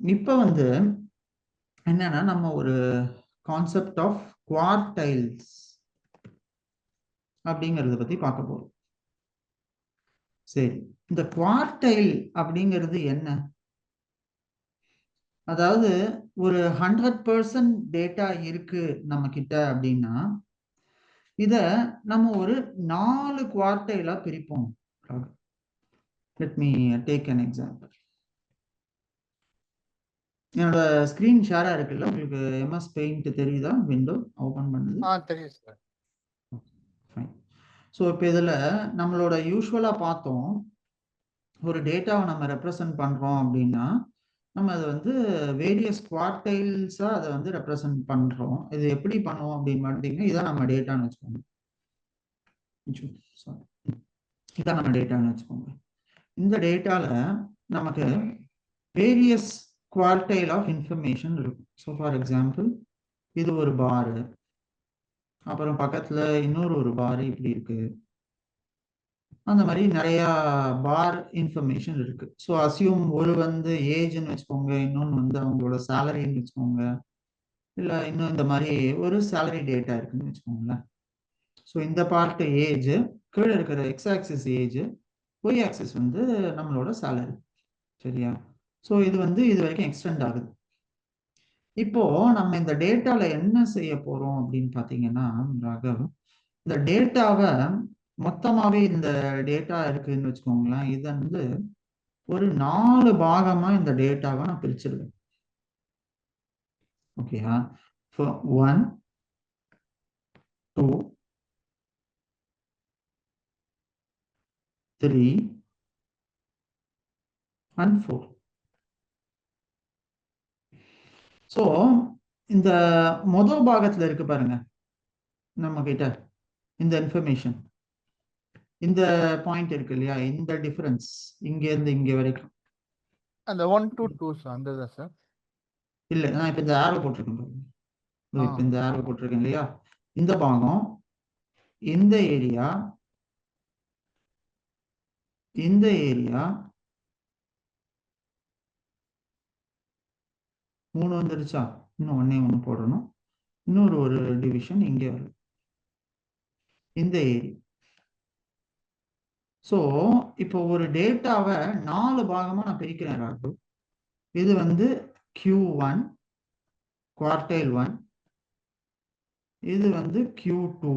இப்போ வந்து என்னன்னா நம்ம ஒரு கான்செப்ட் ஆஃப் குவார்டைல்ஸ் அப்படிங்கறத பத்தி பார்க்க போறோம். சரி, இந்த குவார்டைல் அப்படிங்கிறது என்ன? அதாவது ஒரு 100% டேட்டா இருக்கு நம்ம கிட்ட அப்படின்னா இத நம்ம ஒரு 4 குவார்டைலா பிரிப்போம். Let me take an example. என்னோட ஸ்கிரீன் ஷேரா இருக்குல்ல, உங்களுக்கு MS பெயிண்ட் தெரியுதா? விண்டோ ஓபன் பண்ணுது. தெரியும் சார். ஃபைன். ஸோ இப்போ இதில் நம்மளோட யூஸ்வலாக பார்த்தோம், ஒரு டேட்டாவை நம்ம ரெப்ரசன்ட் பண்ணுறோம் அப்படின்னா நம்ம அதை வந்து வேரியஸ் குவார்டைல்ஸாக அதை வந்து ரெப்ரசன்ட் பண்ணுறோம். இது எப்படி பண்ணுவோம் அப்படின்னு பார்த்தீங்கன்னா இதான் நம்ம டேட்டான்னு வச்சுக்கோங்க. இதான் நம்ம டேட்டான்னு வச்சுக்கோங்க. இந்த டேட்டாவில் நமக்கு வேரியஸ் குவார்டைல் ஆஃப் இன்ஃபர்மேஷன் இருக்கும். ஸோ ஃபார் எக்ஸாம்பிள் இது ஒரு பாரு, அப்புறம் பக்கத்தில் இன்னொரு ஒரு பாரு இப்படி இருக்கு. அந்த மாதிரி நிறைய பார் இன்ஃபர்மேஷன் இருக்கு. ஸோ அசியூம் ஒரு வந்து ஏஜ்னு வச்சுக்கோங்க, இன்னொன்று வந்து அவங்களோட சேலரின்னு வச்சுக்கோங்க, இல்லை இன்னும் இந்த மாதிரி ஒரு சேலரி டேட்டா இருக்குன்னு வச்சுக்கோங்களேன். ஸோ இந்த பார்ட் ஏஜ், கீழே இருக்கிற X axis age, Y axis வந்து நம்மளோட சேலரி. சரியா? ஸோ இது வந்து இது வரைக்கும் எக்ஸ்டெண்ட் ஆகுது. இப்போ நம்ம இந்த டேட்டால என்ன செய்ய போறோம் அப்படின்னு பார்த்தீங்கன்னா ராகவ், இந்த டேட்டாவை மொத்தமாவே இந்த டேட்டா இருக்குன்னு வச்சுக்கோங்களேன், இது வந்து ஒரு 4 பாகமா இந்த டேட்டாவை நான் பிரிச்சிருவேன். ஓகேயா? 1 2 3 and 4. ஸோ இந்த முதல் பாகத்துல இருக்கு பாருங்க நம்ம கிட்ட இந்த இன்ஃபர்மேஷன், இந்த பாயிண்ட் இருக்கு இல்லையா, இந்த டிஃபரன்ஸ் இங்க இருந்து இங்க வரைக்கும் அந்த 1 to 2 சார், அந்த தான் சார். இல்ல, நான் இப்ப இந்த ஆரோ போட்டிருக்கேன் பாருங்க. இப்ப இந்த ஆரோ போட்டிருக்கேன் இல்லையா, இந்த பாகம், இந்த ஏரியா, இந்த ஏரியா 3 வந்துருச்சா? இன்னும் ஒண்ணு போடணும். இன்னொரு ஒரு டிவிஷன் இங்கே வரும், இந்த ஏரியா. ஸோ இப்போ ஒரு டேட்டாவை 4 பாகமா நான் பிரிக்கிறேன் ராகு. இது வந்து Q1 குவார்டைல் 1, இது வந்து Q2,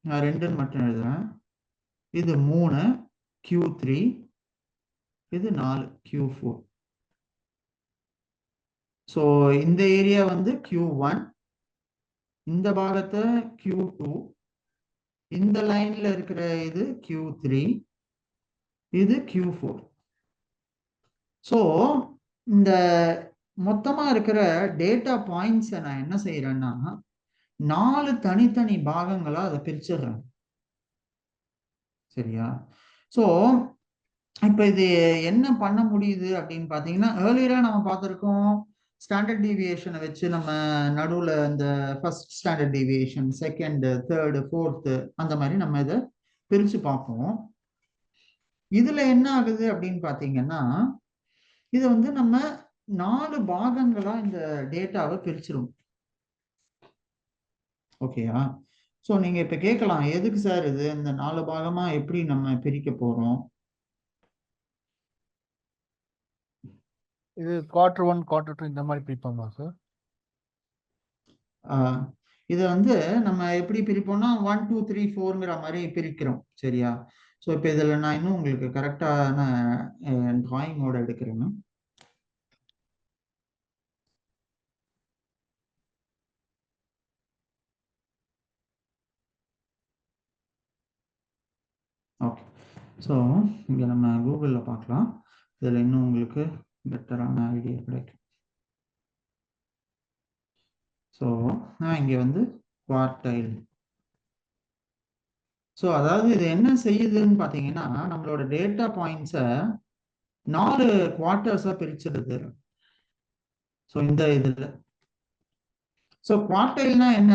நான் 2 மட்டும் எழுதுறேன், இது 3 Q3, இது 4 Q4. ஸோ இந்த ஏரியா வந்து Q1, இந்த பாகத்தை Q2, இந்த லைன்ல இருக்கிற இது Q3, இது Q4. ஸோ இந்த மொத்தமா இருக்கிற டேட்டா பாயிண்ட்ஸை நான் என்ன செய்யறேன்னா 4 தனித்தனி பாகங்களா அதை பிரிச்சிடுறேன். சரியா? ஸோ இப்போ இது என்ன பண்ண முடியுது அப்படின்னு பார்த்தீங்கன்னா, ஏர்லியரா நம்ம பார்த்துருக்கோம், ஸ்டாண்டர்ட் டீவியேஷனை வச்சு நம்ம நடுவில் இந்த first standard deviation, second, third, fourth, அந்த மாதிரி நம்ம இதை பிரித்து பார்ப்போம். இதுல என்ன ஆகுது அப்படின்னு பார்த்தீங்கன்னா, இது வந்து நம்ம 4 பாகங்களா இந்த டேட்டாவை பிரிச்சிரும். ஓகேயா? ஸோ நீங்க இப்ப கேட்கலாம், எதுக்கு சார் இது இந்த 4 பாகமா எப்படி நம்ம பிரிக்க போறோம்? இது குவார்டர் 1 குவார்டர் 2 இந்த மாதிரி பிரிப்போமா சார்? இதை வந்து நம்ம எப்படி பிரிப்போம்னா 1 2 3 4ங்கிற மாதிரி பிரிக்கிறோம். சரியா? ஸோ இப்போ இதில் நான் இன்னும் உங்களுக்கு கரெக்டான டிராயிங்கோட எடுக்கிறேன்னு. ஓகே, ஸோ இங்கே நம்ம கூகுளில் பார்க்கலாம், இதில் இன்னும் உங்களுக்கு பெட்டரான ஐடியா கிடைக்கும். ஸோ நான் இங்கே வந்து குவார்டைல். ஸோ அதாவது இது என்ன செய்யுதுன்னு பார்த்தீங்கன்னா, நம்மளோட டேட்டா பாயிண்ட்ஸை 4 குவார்ட்டர்ஸாக பிரிச்சிருது. ஸோ இந்த இதில் ஸோ குவார்டைல்னா என்ன?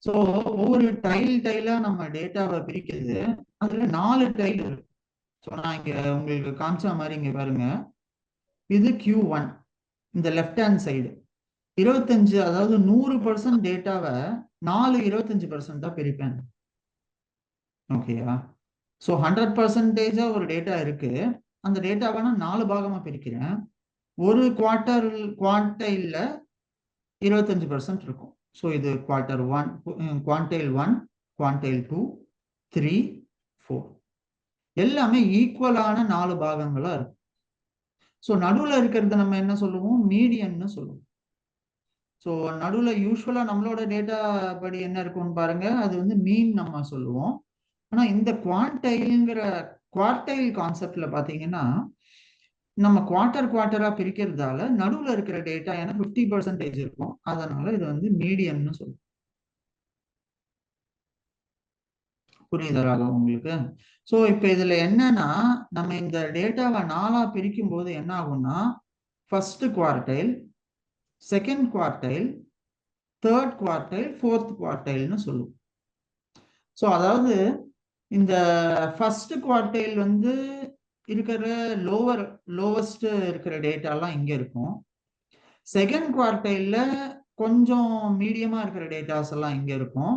ஸோ ஒவ்வொரு டைலா நம்ம டேட்டாவை பிரிக்கிறது, அதுல 4 டைல் இருக்கு. ஸோ நான் இங்க உங்களுக்கு காமிச்ச மாதிரி இங்க பாருங்க, இது Q1 இந்த லெஃப்ட் ஹேண்ட் சைடு 25, அதாவது 100% டேட்டாவை 25% பிரிப்பேன். ஓகேயா? ஸோ 100% ஒரு டேட்டா இருக்கு. அந்த டேட்டாவை நான் 4 பாகமா பிரிக்கிறேன். ஒரு குவார்டைல்ல 25% இருக்கும். ஸோ இது குவார்டைல் 1, குவார்டைல் 2, 3, 4 எல்லாமே ஈக்குவலான 4 பாகங்களா இருக்கும். ஸோ நடுவில் இருக்கிறது நம்ம என்ன சொல்லுவோம்? மீடியன்னு சொல்லுவோம். ஸோ நடுவில் யூஸ்வலா நம்மளோட டேட்டா படி என்ன இருக்கும்னு பாருங்க, அது வந்து மீன் நம்ம சொல்லுவோம். ஆனா இந்த குவார்டைல் கான்செப்ட்ல பாத்தீங்கன்னா நம்ம குவார்டரா பிரிக்கிறதால நடுவில் இருக்கிற டேட்டா ஏன்னா 50% இருக்கும். அதனால இது வந்து மீடியன்னு சொல்லுவோம். புரியுதா உங்களுக்கு? ஸோ இப்போ இதுல என்னன்னா, நம்ம இந்த டேட்டாவை 4ஆ பிரிக்கும் போது என்ன ஆகும்னா, first quartile, second quartile, third quartile, fourth குவார்டைல்னு சொல்லுவோம். ஸோ அதாவது இந்த ஃபர்ஸ்ட் குவார்டைல் வந்து இருக்கிற லோவஸ்ட் இருக்கிற டேட்டாலாம் இங்க இருக்கும். செகண்ட் குவார்டைல்ல கொஞ்சம் மீடியமா இருக்கிற டேட்டாஸ் எல்லாம் இங்க இருக்கும்.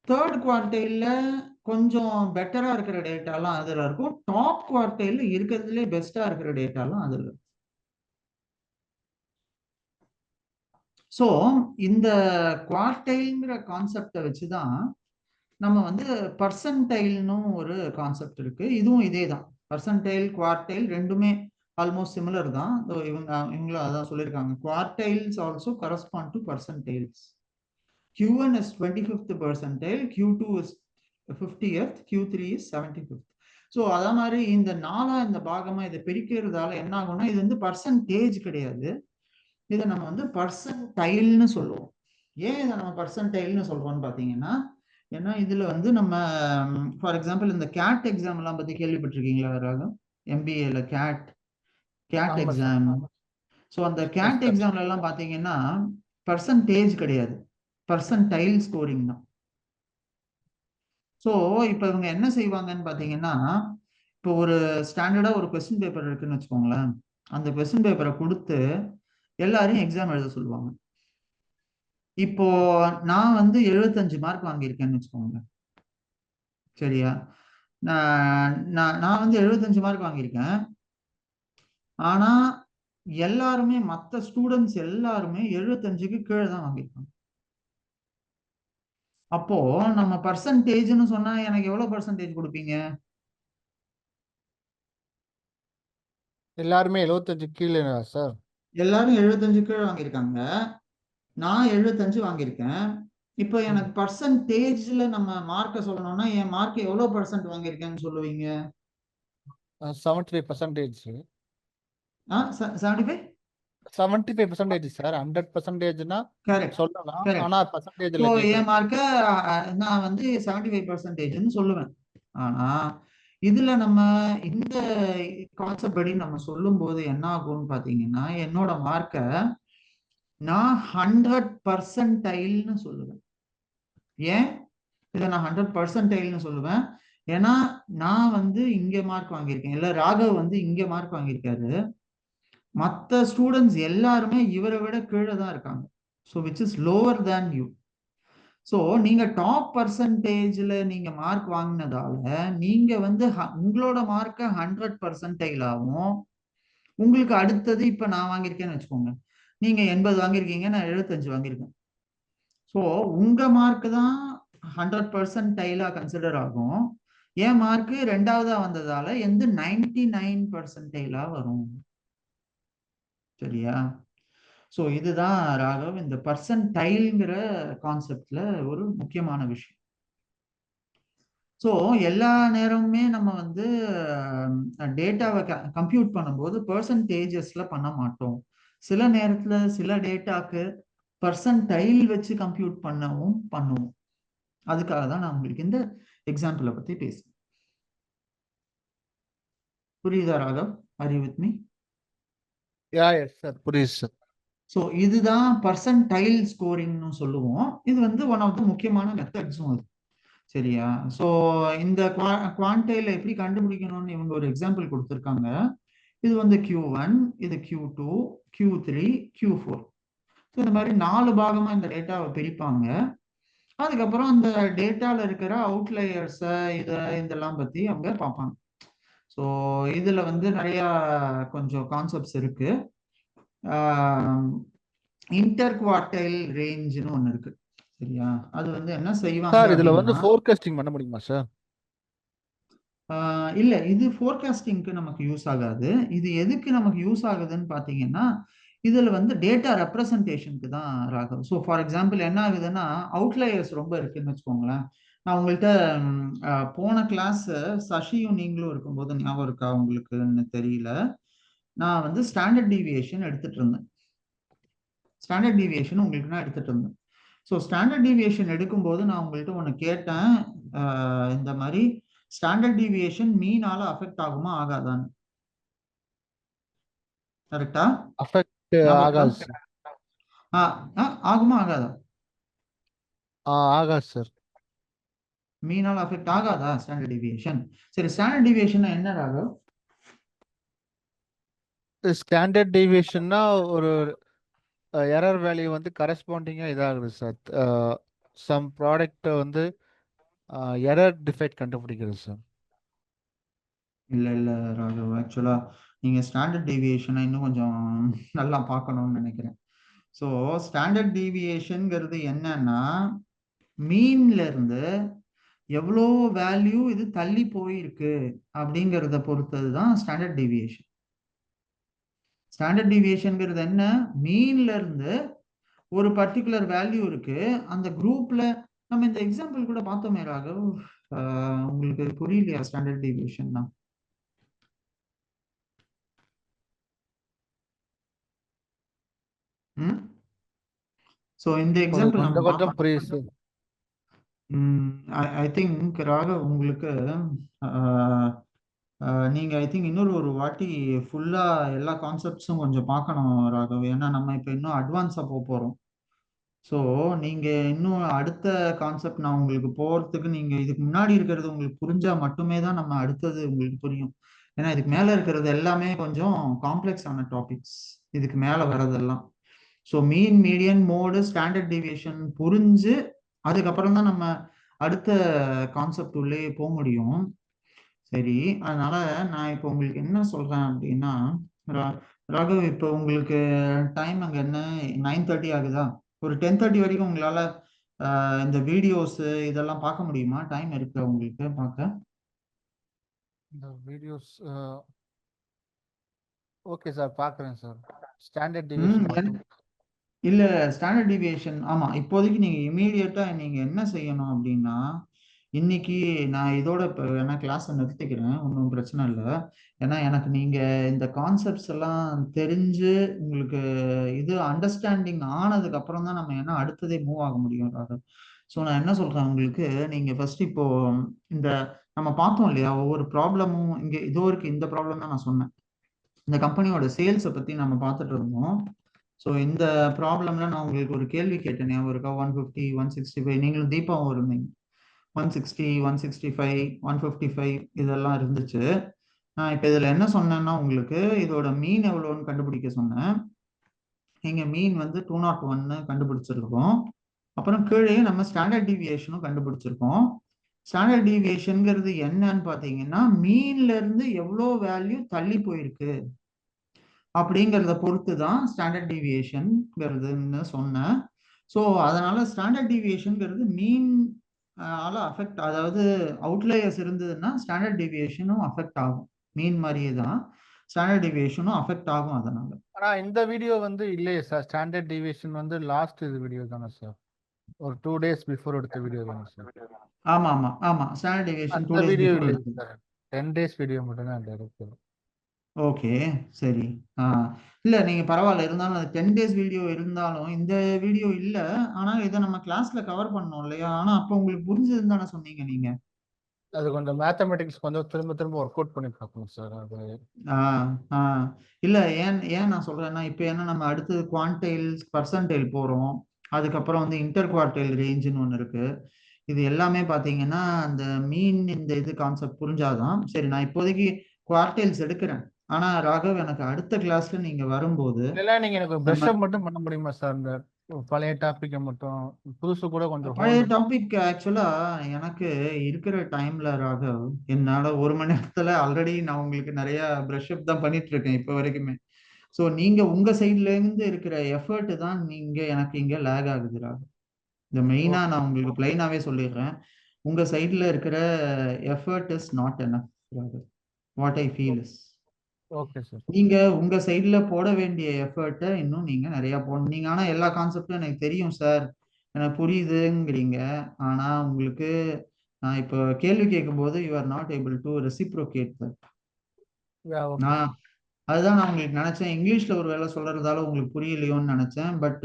தேர்ட் குவார்டைல்ல கொஞ்சம் பெட்டரா இருக்கிற டேட்டாலாம் அதுல இருக்கும். டாப் குவார்டைல்ல இருக்கிறதுலே பெஸ்டா இருக்கிற டேட்டாலாம் அதுல இருக்கும். ஸோ இந்த குவார்டைல்ங்கிற கான்செப்டை வச்சுதான் நம்ம வந்து பர்சன்டைல்னு ஒரு கான்செப்ட் இருக்கு. இதுவும் இதே தான். பர்சன்டைல், குவார்டைல் ரெண்டுமே ஆல்மோஸ்ட் சிமிலர் தான். இவங்களும் அதான் சொல்லியிருக்காங்க. Quartiles also correspond to percentiles. Q1 is 25th percentile, Q2 is 50th, Q3 is 75th. So அதே மாதிரி இந்த இந்த பாகமா இதை பிரிக்கிறதால என்ன ஆகும்னா, இது வந்து பர்சன்டேஜ் கிடையாது, இதை நம்ம வந்து பர்சன்டைல்னு சொல்லுவோம். ஏன் இதை நம்ம பர்சன்டைல்னு சொல்றோம்னு பாத்தீங்கன்னா, ஏன்னா இதுல வந்து நம்ம ஃபார் எக்ஸாம்பிள் இந்த கேட் எக்ஸாம் எல்லாம் பத்தி கேள்விப்பட்டிருக்கீங்களா? யாராவது MBAல கேட் எக்ஸாம். ஸோ அந்த கேட் எக்ஸாம்ல எல்லாம் பாத்தீங்கன்னா பர்சன்டேஜ் கிடையாது, பர்சன்டைல் ஸ்கோரிங் தான். ஸோ இப்போ இவங்க என்ன செய்வாங்கன்னு பாத்தீங்கன்னா, இப்போ ஒரு ஸ்டாண்டர்டா ஒரு கொஸ்டின் பேப்பர் இருக்குன்னு வச்சுக்கோங்களேன். அந்த கொஸ்டின் பேப்பரை கொடுத்து எல்லாரையும் எக்ஸாம் எழுத சொல்லுவாங்க. இப்போ நான் வந்து 75 மார்க் வாங்கியிருக்கேன்னு வச்சுக்கோங்க, சரியா? நான் வந்து 75 மார்க் வாங்கியிருக்கேன். ஆனா எல்லாருமே மற்ற ஸ்டூடெண்ட்ஸ் எல்லாருமே 75க்கு கீழே தான் வாங்கியிருக்காங்க. அப்போ நம்ம பர்சன்டேஜ்னு சொன்னா எனக்கு எவ்வளவு பர்சன்டேஜ் கொடுப்பீங்க? எல்லாருமே 75 கீழே சார். எல்லாரும் 75 கீழே வாங்கியிருக்காங்க, நான் 75 வாங்கியிருக்கேன். இப்போ எனக்கு பர்சன்டேஜ்ல நம்ம மார்க்க சொல்லணும்னா என் மார்க் எவ்வளவு பர்சன்ட் வாங்கியிருக்கேன்னு சொல்லுவீங்க? 75%. 75? 75% சார். 100%னா சொல்லலாம். ஆனா பர்சன்டேஜ்ல என் மார்க்க நான் வந்து 75%ன்னு சொல்லுவேன். ஆனா இதுல நம்ம இந்த கான்செப்ட் படி நம்ம சொல்லும் போது என்ன ஆகும்னு பாத்தீங்கன்னா, என்னோட மார்க்க நான் 100%ன்னு சொல்லுவேன். ஏன் இதை நான் 100%ன்னு சொல்லுவேன்? ஏன்னா நான் வந்து இங்க மார்க் வாங்கியிருக்கேன், இல்ல ராகவ் வந்து இங்க மார்க் வாங்கியிருக்காரு, மற்ற ஸ்டூடெண்ட்ஸ் எல்லாருமே இவரை விட கீழே தான் இருக்காங்க. So which is lower than you. So நீங்க டாப் பர்சன்டேஜ்ல நீங்க மார்க் வாங்கினதால நீங்க வந்து உங்களோட மார்க்கை 100%ஆகவும், உங்களுக்கு அடுத்தது இப்ப நான் வாங்கியிருக்கேன்னு வச்சுக்கோங்க, நீங்க 80 வாங்கியிருக்கீங்க, நான் 75 வாங்கியிருக்கேன். ஸோ உங்க மார்க் தான் 100%டைலா கன்சிடர் ஆகும். என் மார்க் ரெண்டாவதா வந்ததால எந்த 99%டைலா வரும். சரியா? ஸோ இதுதான் ராகவ் இந்த பர்சன்டைல்ங்கிற கான்செப்ட்ல ஒரு முக்கியமான விஷயம். ஸோ எல்லா நேரமுமே நம்ம வந்து டேட்டாவை கம்ப்யூட் பண்ணும்போது பர்சன்டேஜஸ்ல பண்ண மாட்டோம். சில நேரத்துல சில டேட்டாக்கு பர்சன்டைல் வச்சு கம்ப்யூட் பண்ணுவோம். அதுக்காக தான் நான் உங்களுக்கு இந்த எக்ஸாம்பிளை பத்தி பேசுறேன். புரியுதா Raghav? Are you with me? புரியுது சார். ஸோ இதுதான் பர்சன்டைல் ஸ்கோரிங்னு சொல்லுவோம். இது வந்து ஒன் ஆஃப் த முக்கியமான மெத்தட்ஸும் அது. சரியா? ஸோ இந்த குவான்டைல எப்படி கண்டுபிடிக்கணும்னு இவங்க ஒரு எக்ஸாம்பிள் கொடுத்துருக்காங்க. இது வந்து Q1, இது Q2, Q3, Q4. ஸோ இந்த மாதிரி 4 பாகமா இந்த டேட்டாவை பிரிப்பாங்க. அதுக்கப்புறம் அந்த டேட்டால இருக்கிற அவுட்லயர்ஸை இதெல்லாம் பத்தி அவங்க பார்ப்பாங்க. ஸோ இதுல வந்து நிறைய கொஞ்சம் கான்செப்ட்ஸ் இருக்கு. இன்டர் குவார்டைல் ரேஞ்சுன்னு ஒன்று இருக்கு, சரியா? அது வந்து என்ன செய்வாங்க சார் இதுல வந்து அப்படின்னா, ஃபோர்காஸ்டிங் பண்ண முடியுமா சார்? இல்ல, இது ஃபோர்காஸ்டிங்க்கு நமக்கு யூஸ் ஆகாது. இது எதுக்கு நமக்கு யூஸ் ஆகுதுன்னு பாத்தீங்கன்னா, இதுல வந்து டேட்டா ரெப்ரசன்டேஷனுக்கு தான் ராகவ். ஸோ ஃபார் எக்ஸாம்பிள் என்ன ஆகுதுன்னா, அவுட்லயர்ஸ் ரொம்ப இருக்குன்னு வச்சுக்கோங்களேன். நான் உங்கள்கிட்ட போன கிளாஸ் சசியும் நீங்களும் இருக்கும்போது ஞாபகம் இருக்கா உங்களுக்குன்னு தெரியல, நான் வந்து ஸ்டாண்டர்ட் டீவியேஷன் எடுத்துட்டு இருந்தேன். ஸ்டாண்டர்ட் டீவியேஷன் உங்களுக்கு நான் எடுத்துட்டு இருந்தேன். ஸோ ஸ்டாண்டர்ட் டீவியேஷன் எடுக்கும்போது நான் உங்கள்கிட்ட ஒன்று கேட்டேன், இந்த மாதிரி ஸ்டாண்டர்ட் டீவியேஷன் மீனால அஃபெக்ட் ஆகுமா ஆகாதான்னு. கரெக்டா? அஃபெக்ட் ஆகாது சார். ஆகுமா ஆகாதா? ஆகாது சார். மீனால அஃபெக்ட் ஆகாதா ஸ்டாண்டர்ட் டீவியேஷன்? சரி, ஸ்டாண்டர்ட் டீவியேஷன் என்ன ராகவ்? ஸ்டாண்டர்ட் டீவியேஷன்னா ஒரு எரர் வேல்யூ வந்து கரஸ்பாண்டிங்கா இதாகுது சார். சம் ப்ராடக்ட் வந்து எரர் டிஃபெக்ட் கண்டுபிடிக்கிறது சார். இல்ல ராகவ், ஆக்சுவலா நீங்க ஸ்டாண்டர்ட் டீவியேஷனை இன்னும் கொஞ்சம் நல்லா பார்க்கணும்னு நினைக்கிறேன். ஸோ ஸ்டாண்டர்ட் டீவியேஷன்ங்கிறது என்னன்னா, மீன்ல இருந்து எவ்வளோ வேல்யூ இது தள்ளி போயிருக்கு அப்படிங்கிறத பொறுத்தது தான் ஸ்டாண்டர்ட் டீவியேஷன். ஸ்டாண்டர்ட் டீவியேஷன்ங்கிறது என்ன? மீன்ல இருந்து ஒரு பர்டிகுலர் வேல்யூ இருக்கு அந்த குரூப்ல. நம்ம இந்த எக்ஸாம்பிள் கூட பார்த்தோமே ராகவ், உங்களுக்கு புரியலையா ஸ்டாண்டர்ட் டீவியேஷன் தான்? ஸோ இந்த எக்ஸாம்பிள் நம்ம கொஞ்சம் புரியுது சார். ஐ திங்க் ராகவ் உங்களுக்கு நீங்க ஐ திங்க் இன்னொரு ஒரு வாட்டி ஃபுல்லா எல்லா கான்செப்ட்ஸும் கொஞ்சம் பார்க்கணும் ராகவ். ஏன்னா நம்ம இப்போ இன்னும் அட்வான்ஸா போறோம். ஸோ நீங்க இன்னும் அடுத்த கான்செப்ட் நான் உங்களுக்கு போறதுக்கு, நீங்க இதுக்கு முன்னாடி இருக்கிறது உங்களுக்கு புரிஞ்சா மட்டுமே தான் நம்ம அடுத்தது உங்களுக்கு புரியும். ஏன்னா இதுக்கு மேல இருக்கிறது எல்லாமே கொஞ்சம் காம்ப்ளெக்ஸ் ஆன டாபிக்ஸ், இதுக்கு மேல வர்றதெல்லாம். ஸோ மீன், மீடியன், மோடு, ஸ்டாண்டர்ட் டீவியேஷன் புரிஞ்சு அதுக்கப்புறம் தான் நம்ம அடுத்த கான்செப்ட் உள்ளே போக முடியும். சரி, அதனால நான் இப்போ உங்களுக்கு என்ன சொல்றேன் அப்படின்னா, ராகவ் இப்போ உங்களுக்கு டைம் அங்க என்ன 9:30 ஆகுதா? ஒரு 10:30 வரைக்கும் உங்களால இந்த வீடியோஸ் இதெல்லாம் பார்க்க முடியுமா? டைம் இருக்கு உங்களுக்கு பார்க்க? இந்த வீடியோஸ் ஓகே சார், பார்க்குறேன் சார். ஸ்டாண்டர்ட் டீவியேஷன் மட்டும். இல்ல, ஸ்டாண்டர்ட் டீவியேஷன் ஆமா. இப்போதைக்கு நீங்க இமீடியட்டா நீங்க என்ன செய்யணும் அப்படின்னா, இன்னைக்கு நான் இதோட இப்போ வேணா கிளாஸை நிறுத்திக்கிறேன், ஒன்றும் பிரச்சனை இல்லை. ஏன்னா எனக்கு நீங்க இந்த கான்செப்ட்ஸ் எல்லாம் தெரிஞ்சு உங்களுக்கு இது அண்டர்ஸ்டாண்டிங் ஆனதுக்கு அப்புறம் தான் நம்ம என்ன அடுத்ததே மூவ் ஆக முடியும். ஸோ நான் என்ன சொல்றேன் உங்களுக்கு, நீங்க ஃபர்ஸ்ட் இப்போ இந்த நம்ம பார்த்தோம் இல்லையா, ஒவ்வொரு ப்ராப்ளமும் இங்க இதோ இருக்கு. இந்த ப்ராப்ளம் தான் நான் சொன்னேன், இந்த கம்பெனியோட சேல்ஸை பத்தி நம்ம பார்த்துட்டு இருந்தோம். ஸோ இந்த ப்ராப்ளம்ல நான் உங்களுக்கு ஒரு கேள்வி கேட்டேன், ஞாபகம் இருக்கா? 150, 165, நீங்களும் தீபாவும் இருந்தீங்க. 160, 165, 155 இதெல்லாம் இருந்துச்சு. நான் இப்போ இதில் என்ன சொன்னேன்னா, உங்களுக்கு இதோட மீன் எவ்வளோன்னு கண்டுபிடிக்க சொன்னேன். இங்கே மீன் வந்து 201 கண்டுபிடிச்சிருக்கோம். அப்புறம் கீழே நம்ம ஸ்டாண்டர்ட் டீவியேஷனும் கண்டுபிடிச்சிருக்கோம். ஸ்டாண்டர்ட் டீவியேஷன்ங்கிறது என்னன்னு பார்த்தீங்கன்னா, மீன்ல இருந்து எவ்வளோ வேல்யூ தள்ளி போயிருக்கு அப்படிங்கிறத பொறுத்து தான் ஸ்டாண்டர்ட் டீவியேஷன்ங்கிறதுன்னு சொன்னேன். ஸோ அதனால ஸ்டாண்டர்ட் டீவியேஷன்ங்கிறது மீன் ஆல அஃபெக்ட், அதாவது அவுட்லேயர்ஸ் இருந்ததுன்னா ஸ்டாண்டர்ட் டீவியேஷனும் அஃபெக்ட் ஆகும். மீன் மாதிரியே தான் ஸ்டாண்டர்ட் டீவியேஷனும் அஃபெக்ட் ஆகும் அதனால. ஆனா இந்த வீடியோ வந்து இல்லையே சார். ஸ்டாண்டர்ட் டீவியேஷன் வந்து லாஸ்ட் இது வீடியோ தானே சார்? ஒரு 2 days பிஃபோர் எடுத்த வீடியோ தானே சார்? ஆமா ஆமா ஆமா, ஸ்டாண்டர்ட் டீவியேஷன் 2 அந்த days வீடியோ பிஃபோர் இல்லை எடுத்தது. சார். 10 days வீடியோ மட்டும் தான் அந்த இருக்கு. ஓகே, சரி. இல்ல நீங்க பரவாயில்ல, இருந்தாலும் அது 10 days வீடியோ இருந்தாலும் இந்த வீடியோ இல்ல. ஆனா இதை நம்ம கிளாஸ்ல கவர் பண்ணோம் இல்லையா? ஆனா அப்போ உங்களுக்கு புரிஞ்சதுன்னு தானே சொன்னீங்க நீங்க? அது கொஞ்சம் மேத்தமெட்டிக்ஸ் கொஞ்சம் திரும்ப திரும்ப ஒர்க் அவுட் பண்ணி பார்க்கணும் சார். அது இல்ல, ஏன் ஏன் நான் சொல்றேன்னா, இப்போ என்ன நம்ம அடுத்தது குவான்டைல், பர்சன்டைல் போறோம். அதுக்கப்புறம் வந்து இன்டர் குவார்டைல் ரேஞ்சுன்னு ஒன்று இருக்கு. இது எல்லாமே பார்த்தீங்கன்னா அந்த மீன் இந்த இது கான்செப்ட் புரிஞ்சாதான் சரி. நான் இப்போதைக்கு குவார்டைல்ஸ் எடுக்கிறேன், ஆனா ராகவ் எனக்கு அடுத்த கிளாஸ்ல நீங்க வரும்போது இல்ல நீங்க எனக்கு நம்ம பிரஷ் அப் மட்டும் பண்ண முடியுமா சார்? இந்த பழைய டாபிக்கை மட்டும், புதுசு கூட கொஞ்சம் பழைய ஹோல்டு. டாபிக் ஆக்சுவலா எனக்கு இருக்கிற டைம்ல ராகவ் என்னால 1 மணி நேரத்துல ஆல்ரெடி நான் உங்களுக்கு நிறைய பிரஷ் அப் தான் பண்ணிட்டு இருக்கேன் இப்ப வரைக்குமே. ஸோ நீங்க உங்க சைட்ல இருந்து இருக்கிற எஃபர்ட் தான் நீங்க எனக்கு இங்க லேக் ஆகுது ராகவ். இந்த மெயினா ஓகே நான் உங்களுக்கு பிளைனாவே சொல்லிடுறேன். உங்க சைட்ல இருக்கிற effort is not enough Raghav. What I feel is okay sir. நீங்க உங்க சைட்ல போட வேண்டிய எஃபர்ட்டை இன்னும் நீங்க நிறைய போடணும். நீங்க ஆனா எல்லா கான்செப்டும் எனக்கு தெரியும் சார், எனக்கு புரியுதுங்கிறீங்க. ஆனா உங்களுக்கு நான் இப்போ கேள்வி கேட்கும்போது you are not able to reciprocate that. Okay நான் சார். அதுதான் நான் உங்களுக்கு நினைச்சேன், இங்கிலீஷ்ல ஒரு வேலை சொல்றதால உங்களுக்கு புரியலையோன்னு நினைச்சேன். பட்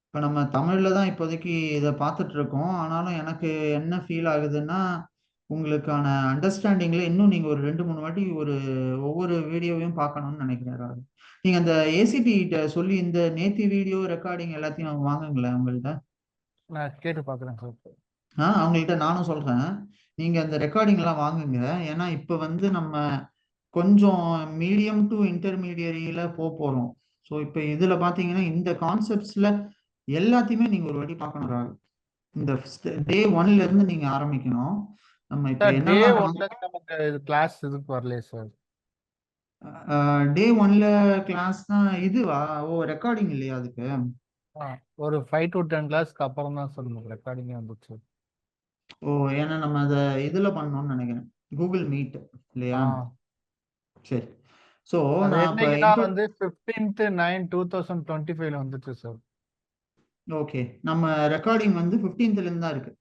இப்போ நம்ம தமிழ்ல தான் இப்போதைக்கு இதை பார்த்துட்டு இருக்கோம். ஆனாலும் எனக்கு என்ன ஃபீல் ஆகுதுன்னா, உங்களுக்கான அண்டர்ஸ்டாண்டிங்ல இன்னும் நீங்க ஒரு 2 3 வாட்டி ஒவ்வொரு வீடியோவையும் பார்க்கணும்னு நினைக்கிறேன். நீங்க அந்த ஏசிடி சொல்லி இந்த நேத்தி வீடியோ ரெக்கார்டிங் எல்லாத்தையும் அவங்க வாங்குங்களேன் அவங்கள்ட்ட. நான் கேட்டு பார்க்குறேன் சார். அவங்கள்ட்ட நானும் சொல்றேன், நீங்க அந்த ரெக்கார்டிங் எல்லாம் வாங்குங்க. ஏன்னா இப்ப வந்து நம்ம கொஞ்சம் மீடியம் டு இன்டர்மீடியரியில போறோம். ஸோ இப்போ இதுல பாத்தீங்கன்னா இந்த கான்செப்ட்ஸ்ல எல்லாத்தையுமே நீங்க ஒரு வாட்டி பார்க்கணும் ராகுல். இந்த டே 1ல இருந்து நீங்க ஆரம்பிக்கணும். நம்ம இப்ப சார் டே என்னெல்லாம் ஒன்ல நமக்கு இது கிளாஸ் இதுக்கு வரலையே சார். டே 1ல கிளாஸ் தான் இதுவா? ஓ, ரெக்கார்டிங் இல்லையா அதுக்கு? ஒரு 5 to 10 கிளாஸ்க்கு அப்புறம் தான் சார் நமக்கு ரெக்கார்டிங்கே வந்துச்சு. ஓ, ஏன்னா நம்ம அதை இதுல பண்ணோம்னு நினைக்கிறேன், கூகுள் மீட் இல்லையா? சரி. ஸோ அது நான் இப்போ என்னைக்குன்னா வந்து 15/9/2025 வந்துச்சு சார். ஓகே, நம்ம ரெக்கார்டிங் வந்து 15th இருந்து தான் இருக்கு.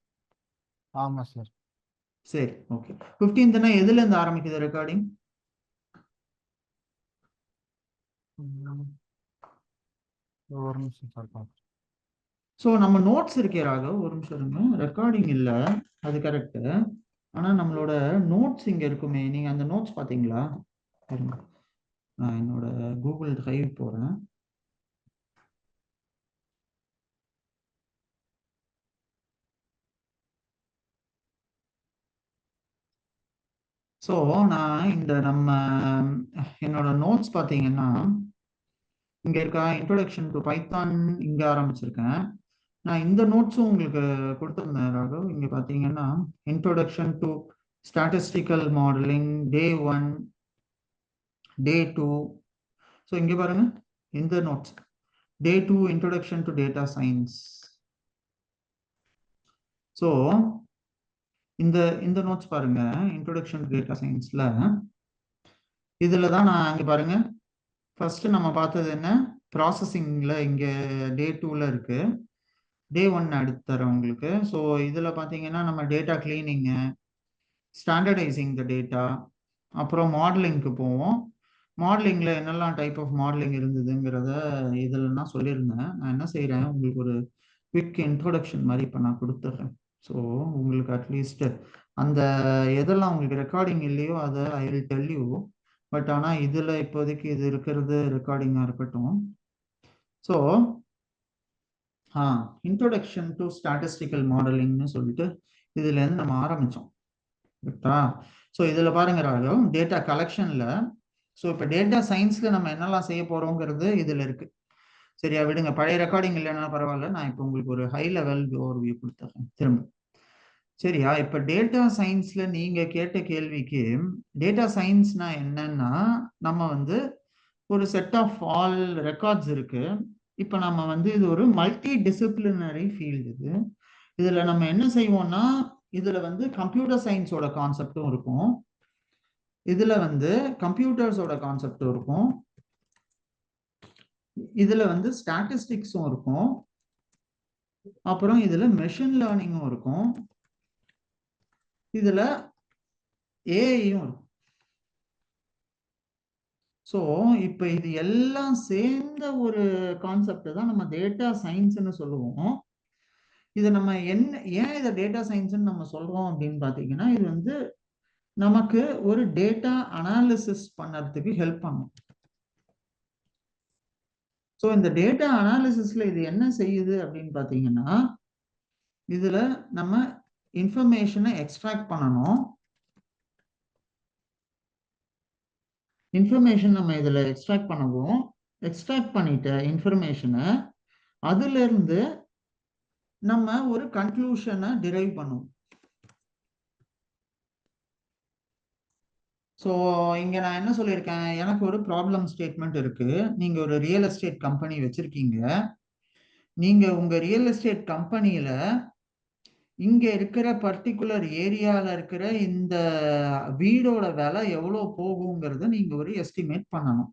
ஆமா சார். சரி, ஓகே. 15th எதுல இருந்து ஆரம்பிக்குது ரெக்கார்டிங்? ஒரு நிமிஷம் சார். ஸோ நம்ம நோட்ஸ் இருக்கே ராகவ், ஒரு நிமிஷம் இருங்க. ரெக்கார்டிங் இல்லை, அது கரெக்ட். ஆனா நம்மளோட நோட்ஸ் இங்க இருக்குமே, நீங்க அந்த நோட்ஸ் பாத்தீங்களா? நான் என்னோட கூகுள் டிரைவ் போறேன். ஸோ நான் இந்த நம்ம என்னோட நோட்ஸ் பார்த்தீங்கன்னா இங்க இருக்கா, இன்ட்ரோடக்ஷன் டு பைத்தான் இங்க ஆரம்பிச்சிருக்கேன். நான் இந்த நோட்ஸும் உங்களுக்கு கொடுத்துருந்தேன் ராகவ். இங்க பார்த்தீங்கன்னா introduction to statistical modelling day 1 day 2. So இங்க பாருங்க, இந்த notes day 2 introduction to data science. So இந்த இந்த நோட்ஸ் பாருங்க, இன்ட்ரோடக்ஷன் டு டேட்டா சயின்ஸ்ல இதுல தான் நான் அங்க பாருங்க, ஃபர்ஸ்ட் நம்ம பார்த்தது என்ன, ப்ராசஸிங்ல இங்க டே 2ல இருக்கு. டே 1 அடுத்து தரேன் உங்களுக்கு. ஸோ இதுல பாத்தீங்கன்னா நம்ம data cleaning, standardising the data, அப்புறம் மாடலிங்க்கு போவோம். மாடலிங்ல என்னெல்லாம் டைப் ஆஃப் மாடலிங் இருந்ததுங்கிறத இதுல நான் சொல்லியிருந்தேன். நான் என்ன செய்யறேன், உங்களுக்கு ஒரு குவிக் இன்ட்ரோடக்ஷன் மாதிரி இப்போ நான் கொடுத்துட்றேன். ஸோ உங்களுக்கு அட்லீஸ்ட் அந்த எதெல்லாம் உங்களுக்கு ரெக்கார்டிங் இல்லையோ அதை I will tell you. But ஆனால் இதில் இப்போதைக்கு இது இருக்கிறது ரெக்கார்டிங்காக இருக்கட்டும். ஸோ இன்ட்ரோடக்ஷன் டு ஸ்டாட்டிஸ்டிக்கல் மாடலிங்னு சொல்லிட்டு இதுலேருந்து நம்ம ஆரம்பித்தோம் கரெக்டா? ஸோ இதில் பாருங்க ராகவ், டேட்டா கலெக்ஷனில், ஸோ இப்போ டேட்டா சயின்ஸில் நம்ம என்னெல்லாம் செய்ய போகிறோங்கிறது இதில் இருக்கு. சரியா, விடுங்க, பழைய ரெக்கார்டிங் இல்லைன்னா பரவாயில்ல, நான் இப்போ உங்களுக்கு ஒரு ஹை லெவல் ஓவர்வியூ கொடுத்துறேன் திரும்ப. சரியா, இப்ப டேட்டா சயின்ஸ்ல நீங்க கேட்ட கேள்விக்கு, டேட்டா சயின்ஸ்னா என்னன்னா நம்ம வந்து ஒரு செட் ஆஃப் ஆல் ரெக்கார்ட்ஸ் இருக்கு. இப்ப நம்ம வந்து இது ஒரு மல்டி டிசிப்ளினரி ஃபீல்டு. இதுல நம்ம என்ன செய்வோம்னா, இதுல வந்து கம்ப்யூட்டர் சயின்ஸோட கான்செப்டும் இருக்கும், இதுல வந்து கம்ப்யூட்டர்ஸோட கான்செப்டும் இருக்கும், இதுல வந்து ஸ்டாட்டிஸ்டிக்ஸும் இருக்கும், அப்புறம் இதுல மெஷின் லேர்னிங்கும் இருக்கும், இதுல ஏஐயும் இருக்கும். ஸோ இப்போ இது எல்லாம் சேர்ந்த ஒரு கான்செப்ட் தான் நம்ம டேட்டா சயின்ஸ்னு சொல்லுவோம். இதை நம்ம ஏன் இதை டேட்டா சயின்ஸ்னு நம்ம சொல்றோம் அப்படின்னு பார்த்தீங்கன்னா, இது வந்து நமக்கு ஒரு டேட்டா அனாலிசிஸ் பண்ணுறதுக்கு ஹெல்ப் பண்ணும். ஸோ இந்த டேட்டா அனாலிசிஸ்ல இது என்ன செய்யுது அப்படின்னு பார்த்தீங்கன்னா, இதுல நம்ம இன்ஃபர்மேஷனை எக்ஸ்ட்ராக்ட் பண்ணணும், இன்ஃபர்மேஷன் நம்ம இதில் எக்ஸ்ட்ராக்ட் பண்ணுவோம். எக்ஸ்ட்ராக்ட் பண்ணிட்ட இன்ஃபர்மேஷனை அதுல இருந்து நம்ம ஒரு கன்க்ளூஷனை டிரைவ் பண்ணுவோம். ஸோ இங்க நான் என்ன சொல்லியிருக்கேன், எனக்கு ஒரு ப்ராப்ளம் ஸ்டேட்மெண்ட் இருக்கு. நீங்க ஒரு ரியல் எஸ்டேட் கம்பெனி வச்சிருக்கீங்க. நீங்க உங்க ரியல் எஸ்டேட் கம்பெனியில இங்க இருக்கிற பர்டிகுலர் ஏரியால இருக்கிற இந்த வீடோட விலை எவ்வளவு போகுங்கிறத நீங்க ஒரு எஸ்டிமேட் பண்ணணும்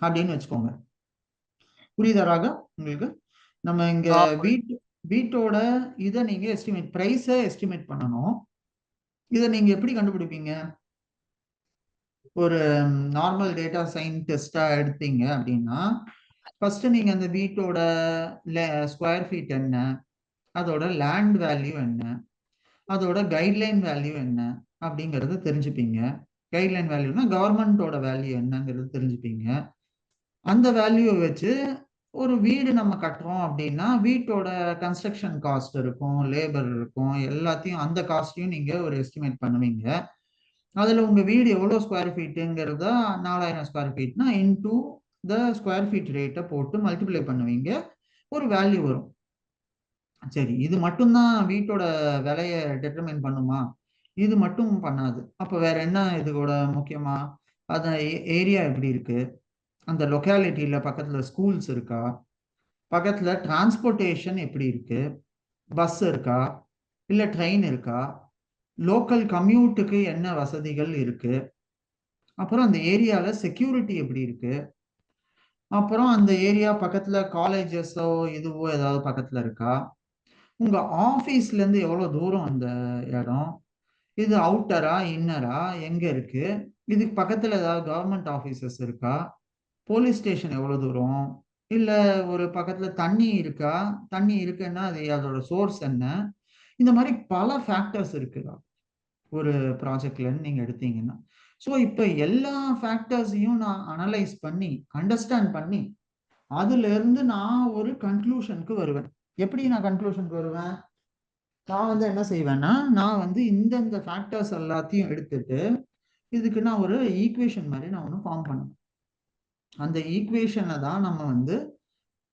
அப்படின்னு வச்சுக்கோங்க. புரியுதாராக உங்களுக்கு? நம்ம இங்க வீட்டோட இதை நீங்க எஸ்டிமேட் பிரைஸை எஸ்டிமேட் பண்ணணும். இதை நீங்க எப்படி கண்டுபிடிப்பீங்க? ஒரு நார்மல் டேட்டா சயின்டிஸ்டா எடுத்தீங்க அப்படின்னா ஃபர்ஸ்ட் நீங்க அந்த வீட்டோட ஸ்கொயர் ஃபீட் என்ன, அதோட லேண்ட் வேல்யூ என்ன, அதோட கைட்லைன் வேல்யூ என்ன அப்படிங்கறத தெரிஞ்சுப்பீங்க. கைட்லைன் வேல்யூனா கவர்மெண்டோட வேல்யூ என்னங்கிறது தெரிஞ்சுப்பீங்க. அந்த வேல்யூவை வச்சு ஒரு வீடு நம்ம கட்டுறோம் அப்படின்னா வீட்டோட கன்ஸ்ட்ரக்ஷன் காஸ்ட் இருக்கும், லேபர் இருக்கும், எல்லாத்தையும் அந்த காஸ்டையும் நீங்க ஒரு எஸ்டிமேட் பண்ணுவீங்க. அதுல உங்க வீடு எவ்வளவு ஸ்கொயர் ஃபீட்டுங்கிறத 4000 ஸ்கொயர் ஃபீட்னா இன்டூ த ஸ்கொயர் ஃபீட் ரேட்டை போட்டு மல்டிப்ளை பண்ணுவீங்க, ஒரு வேல்யூ வரும். சரி, இது மட்டும்தான் வீட்டோட விலையை டிட்டர்மைன் பண்ணுமா? இது மட்டும் பண்ணாது. அப்ப வேற என்ன இதோட முக்கியமா? அந்த ஏரியா எப்படி இருக்கு, அந்த லொக்காலிட்டியில பக்கத்துல ஸ்கூல்ஸ் இருக்கா, பக்கத்துல டிரான்ஸ்போர்ட்டேஷன் எப்படி இருக்கு, பஸ் இருக்கா இல்ல ட்ரெயின் இருக்கா, லோக்கல் கம்யூட்டுக்கு என்ன வசதிகள் இருக்கு, அப்புறம் அந்த ஏரியால செக்யூரிட்டி எப்படி இருக்கு, அப்புறம் அந்த ஏரியா பக்கத்துல காலேஜஸோ இதுவோ ஏதாவது பக்கத்துல இருக்கா, உங்க ஆபீஸ்ல இருந்து எவ்வளவு தூரம் அந்த இடம், இது அவுட்டரா இன்னரா எங்க இருக்கு, இதுக்கு பக்கத்துல ஏதாவது கவர்மெண்ட் ஆபீசஸ் இருக்கா, போலீஸ் ஸ்டேஷன் எவ்வளவு தூரம், இல்ல ஒரு பக்கத்துல தண்ணி இருக்கா, தண்ணி இருக்குன்னா அது அதோட சோர்ஸ் என்ன, இந்த மாதிரி பல ஃபேக்டர்ஸ் இருக்குதா ஒரு ப்ராஜெக்ட்ல நீங்க எடுத்தீங்கன்னா. ஸோ இப்போ எல்லா ஃபேக்டர்ஸையும் நான் அனலைஸ் பண்ணி அண்டர்ஸ்டாண்ட் பண்ணி அதுல இருந்து நான் ஒரு கன்க்ளூஷனுக்கு வருவேன். எப்படி நான் கன்க்ளூஷனுக்கு வருவேன்? நான் வந்து என்ன செய்வேன்னா, நான் வந்து இந்தந்த ஃபேக்டர்ஸ் எல்லாத்தையும் எடுத்துட்டு இதுக்கு நான் ஒரு ஈக்குவேஷன் மாதிரி நான் ஒன்று ஃபார்ம் பண்ணுவேன். அந்த ஈக்குவேஷனை தான் நம்ம வந்து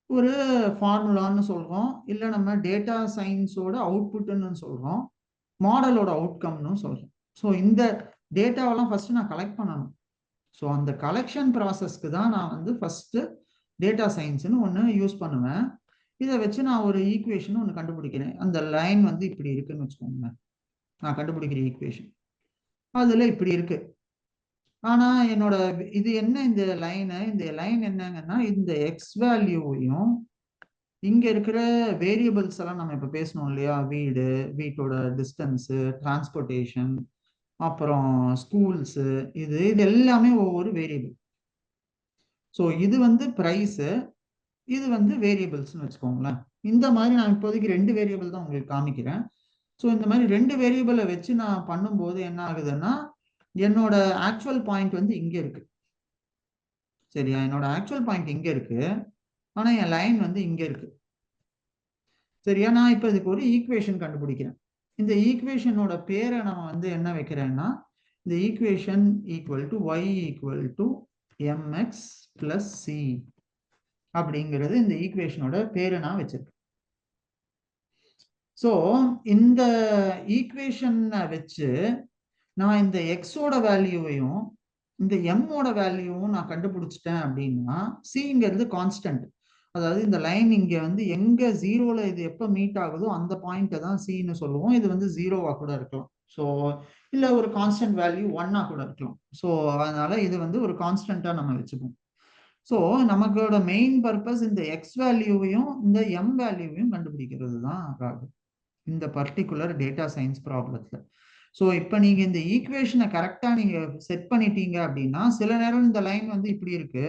ஒரு ஃபார்முலான்னு சொல்றோம், இல்லை நம்ம டேட்டா சயின்ஸோட அவுட்புட்னு சொல்றோம், மாடலோட அவுட்கம்னு சொல்றோம். ஸோ இந்த டேட்டாவெல்லாம் ஃபர்ஸ்ட் நான் கலெக்ட் பண்ணணும். ஸோ அந்த கலெக்ஷன் ப்ராசஸ்க்கு தான் நான் வந்து ஃபர்ஸ்ட் டேட்டா சயின்ஸ்னு ஒன்று யூஸ் பண்ணுவேன். இதை வச்சு நான் ஒரு ஈக்குவேஷன் ஒன்று கண்டுபிடிக்கிறேன். அந்த லைன் வந்து இப்படி இருக்குன்னு வச்சுக்கோங்க, நான் கண்டுபிடிக்கிற ஈக்குவேஷன் அதுல இப்படி இருக்கு. ஆனா என்னோட இது என்ன, இந்த லைன் என்னங்கன்னா இந்த எக்ஸ் வேல்யூவையும் இங்க இருக்கிற வேரியபிள்ஸ் எல்லாம் நம்ம இப்ப பேசணும் இல்லையா, வீடு, வீட்டோட டிஸ்டன்ஸ், டிரான்ஸ்போர்ட்டேஷன், அப்புறம் ஸ்கூல்ஸ், இது எல்லாமே ஒவ்வொரு வேரியபிள். ஸோ இது வந்து பிரைஸ், இது வந்து வேரியபிள்ஸ்னு வச்சுக்கோங்களேன். இந்த மாதிரி நான் இப்போதைக்கு 2 வேரியபிள் தான் உங்களுக்கு காமிக்கிறேன். ஸோ இந்த மாதிரி 2 வேரியபிளை வச்சு நான் பண்ணும்போது என்ன ஆகுதுன்னா, என்னோட ஆக்சுவல் பாயிண்ட் வந்து இங்க இருக்கு. சரியா, என்னோட ஆக்சுவல் பாயிண்ட் இங்க இருக்கு, ஆனா என் லைன் வந்து இங்க இருக்கு. சரியா, நான் இப்ப இதுக்கு ஒரு ஈக்குவேஷன் கண்டுபிடிக்கிறேன். இந்த ஈக்குவேஷனோட பேரை நான் வந்து என்ன வைக்கிறேன்னா, இந்த equation equal to Y equal to m x plus C அப்படிங்கிறது இந்த ஈக்குவேஷனோட பேரை நான் வச்சிருக்கேன். ஸோ இந்த ஈக்குவேஷனை வச்சு நான் இந்த எக்ஸோட வேல்யூவையும் இந்த எம்மோட வேல்யூவும் நான் கண்டுபிடிச்சிட்டேன் அப்படின்னா, சிங்கிறது கான்ஸ்டன்ட். அதாவது இந்த லைன் இங்க வந்து எங்க ஜீரோல இது எப்ப மீட் ஆகுதோ அந்த பாயிண்ட்டை தான் சின்னு சொல்லுவோம். இது வந்து ஜீரோவா கூட இருக்கலாம், ஸோ இல்ல ஒரு கான்ஸ்டன்ட் வேல்யூ 1 கூட இருக்கலாம். ஸோ அதனால இது வந்து ஒரு கான்ஸ்டன்டா நம்ம வச்சுப்போம். ஸோ நமக்கோட மெயின் பர்பஸ் இந்த எக்ஸ் வேல்யூவையும் இந்த எம் வேல்யூவையும் கண்டுபிடிக்கிறது தான் ஆகும் இந்த பர்டிகுலர் டேட்டா சயின்ஸ் ப்ராப்ளத்துல. ஸோ இப்போ நீங்க இந்த ஈக்குவேஷனை கரெக்டா நீங்க செட் பண்ணிட்டீங்க அப்படின்னா, சில நேரம் இந்த லைன் வந்து இப்படி இருக்கு,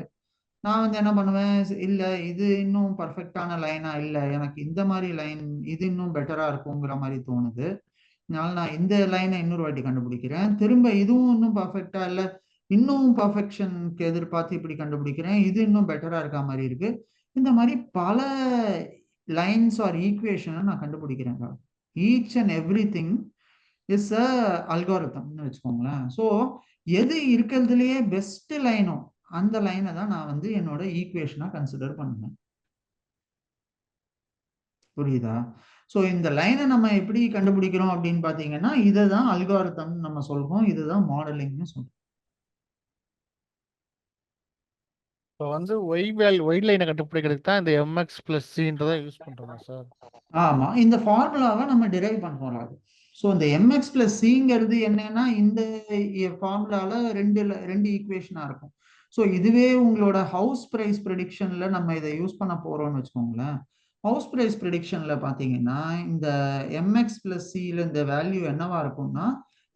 நான் வந்து என்ன பண்ணுவேன், இல்ல இது இன்னும் பர்ஃபெக்டான லைனா இல்லை, எனக்கு இந்த மாதிரி லைன் இது இன்னும் பெட்டரா இருக்குங்கிற மாதிரி தோணுது, அதனால நான் இந்த லைனை இன்னொரு வாட்டி கண்டுபிடிக்கிறேன், திரும்ப இதுவும் இன்னும் பர்ஃபெக்டா இல்லை, இன்னும் பர்ஃபெக்ஷனுக்கு எதிர்பார்த்து இப்படி கண்டுபிடிக்கிறேன், இது இன்னும் பெட்டரா இருக்க மாதிரி இருக்கு. இந்த மாதிரி பல லைன்ஸ் ஆர் ஈக்குவேஷனை நான் கண்டுபிடிக்கிறேன். Each and everything is a அல்காரிதம்னு வச்சுக்கோங்களேன். ஸோ எது இருக்கிறதுலயே பெஸ்ட் லைனோ அந்த லைனை தான் நான் வந்து என்னோட ஈக்குவேஷனா கன்சிடர் பண்ணுவேன். புரியுதா? ஸோ இந்த லைனை நம்ம எப்படி கண்டுபிடிக்கிறோம் அப்படின்னு பாத்தீங்கன்னா, இதுதான் அல்காரிதம் நம்ம சொல்றோம், இதுதான் மாடலிங்னு சொல்றோம். இப்போ வந்து ஒய் லைனை கண்டுபிடிக்கிறதுக்கு தான் இந்த எம்எக்ஸ் பிளஸ் சின்றதை யூஸ் பண்றோமா சார்? ஆமா, இந்த ஃபார்முலாவை நம்ம டிரைவ் பண்றோம். ஸோ இந்த எம்எக்ஸ் பிளஸ் சிங்கிறது என்னன்னா, இந்த ஃபார்முலால ரெண்டு ஈக்குவேஷனா இருக்கும். ஸோ இதுவே உங்களோட ஹவுஸ் பிரைஸ் ப்ரெடிக்ஷன்ல நம்ம இதை யூஸ் பண்ண போறோம்னு வச்சுக்கோங்களேன். ஹவுஸ் பிரைஸ் ப்ரெடிக்ஷன்ல பாத்தீங்கன்னா, இந்த எம்எக்ஸ் பிளஸ் சில இந்த வேல்யூ என்னவா இருக்கும்னா,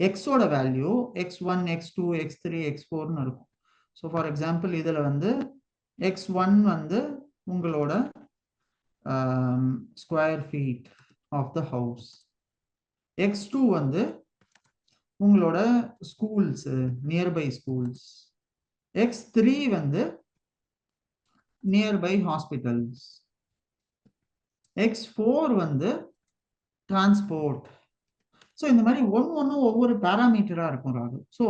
எக்ஸோட வேல்யூ x1 x2 x3 x4ன்னு இருக்கும். ஸோ ஃபார் எக்ஸாம்பிள் இதுல வந்து x1 வந்து உங்களோட square feet of the house, x2 வந்து உங்களோட ஸ்கூல்ஸ், நியர்பை ஸ்கூல்ஸ், x3 வந்து நியர்பை ஹாஸ்பிட்டல்ஸ், x4 வந்து டிரான்ஸ்போர்ட். ஸோ இந்த மாதிரி ஒன்றும் ஒவ்வொரு பேராமீட்டரா இருக்கும் ராகு. ஸோ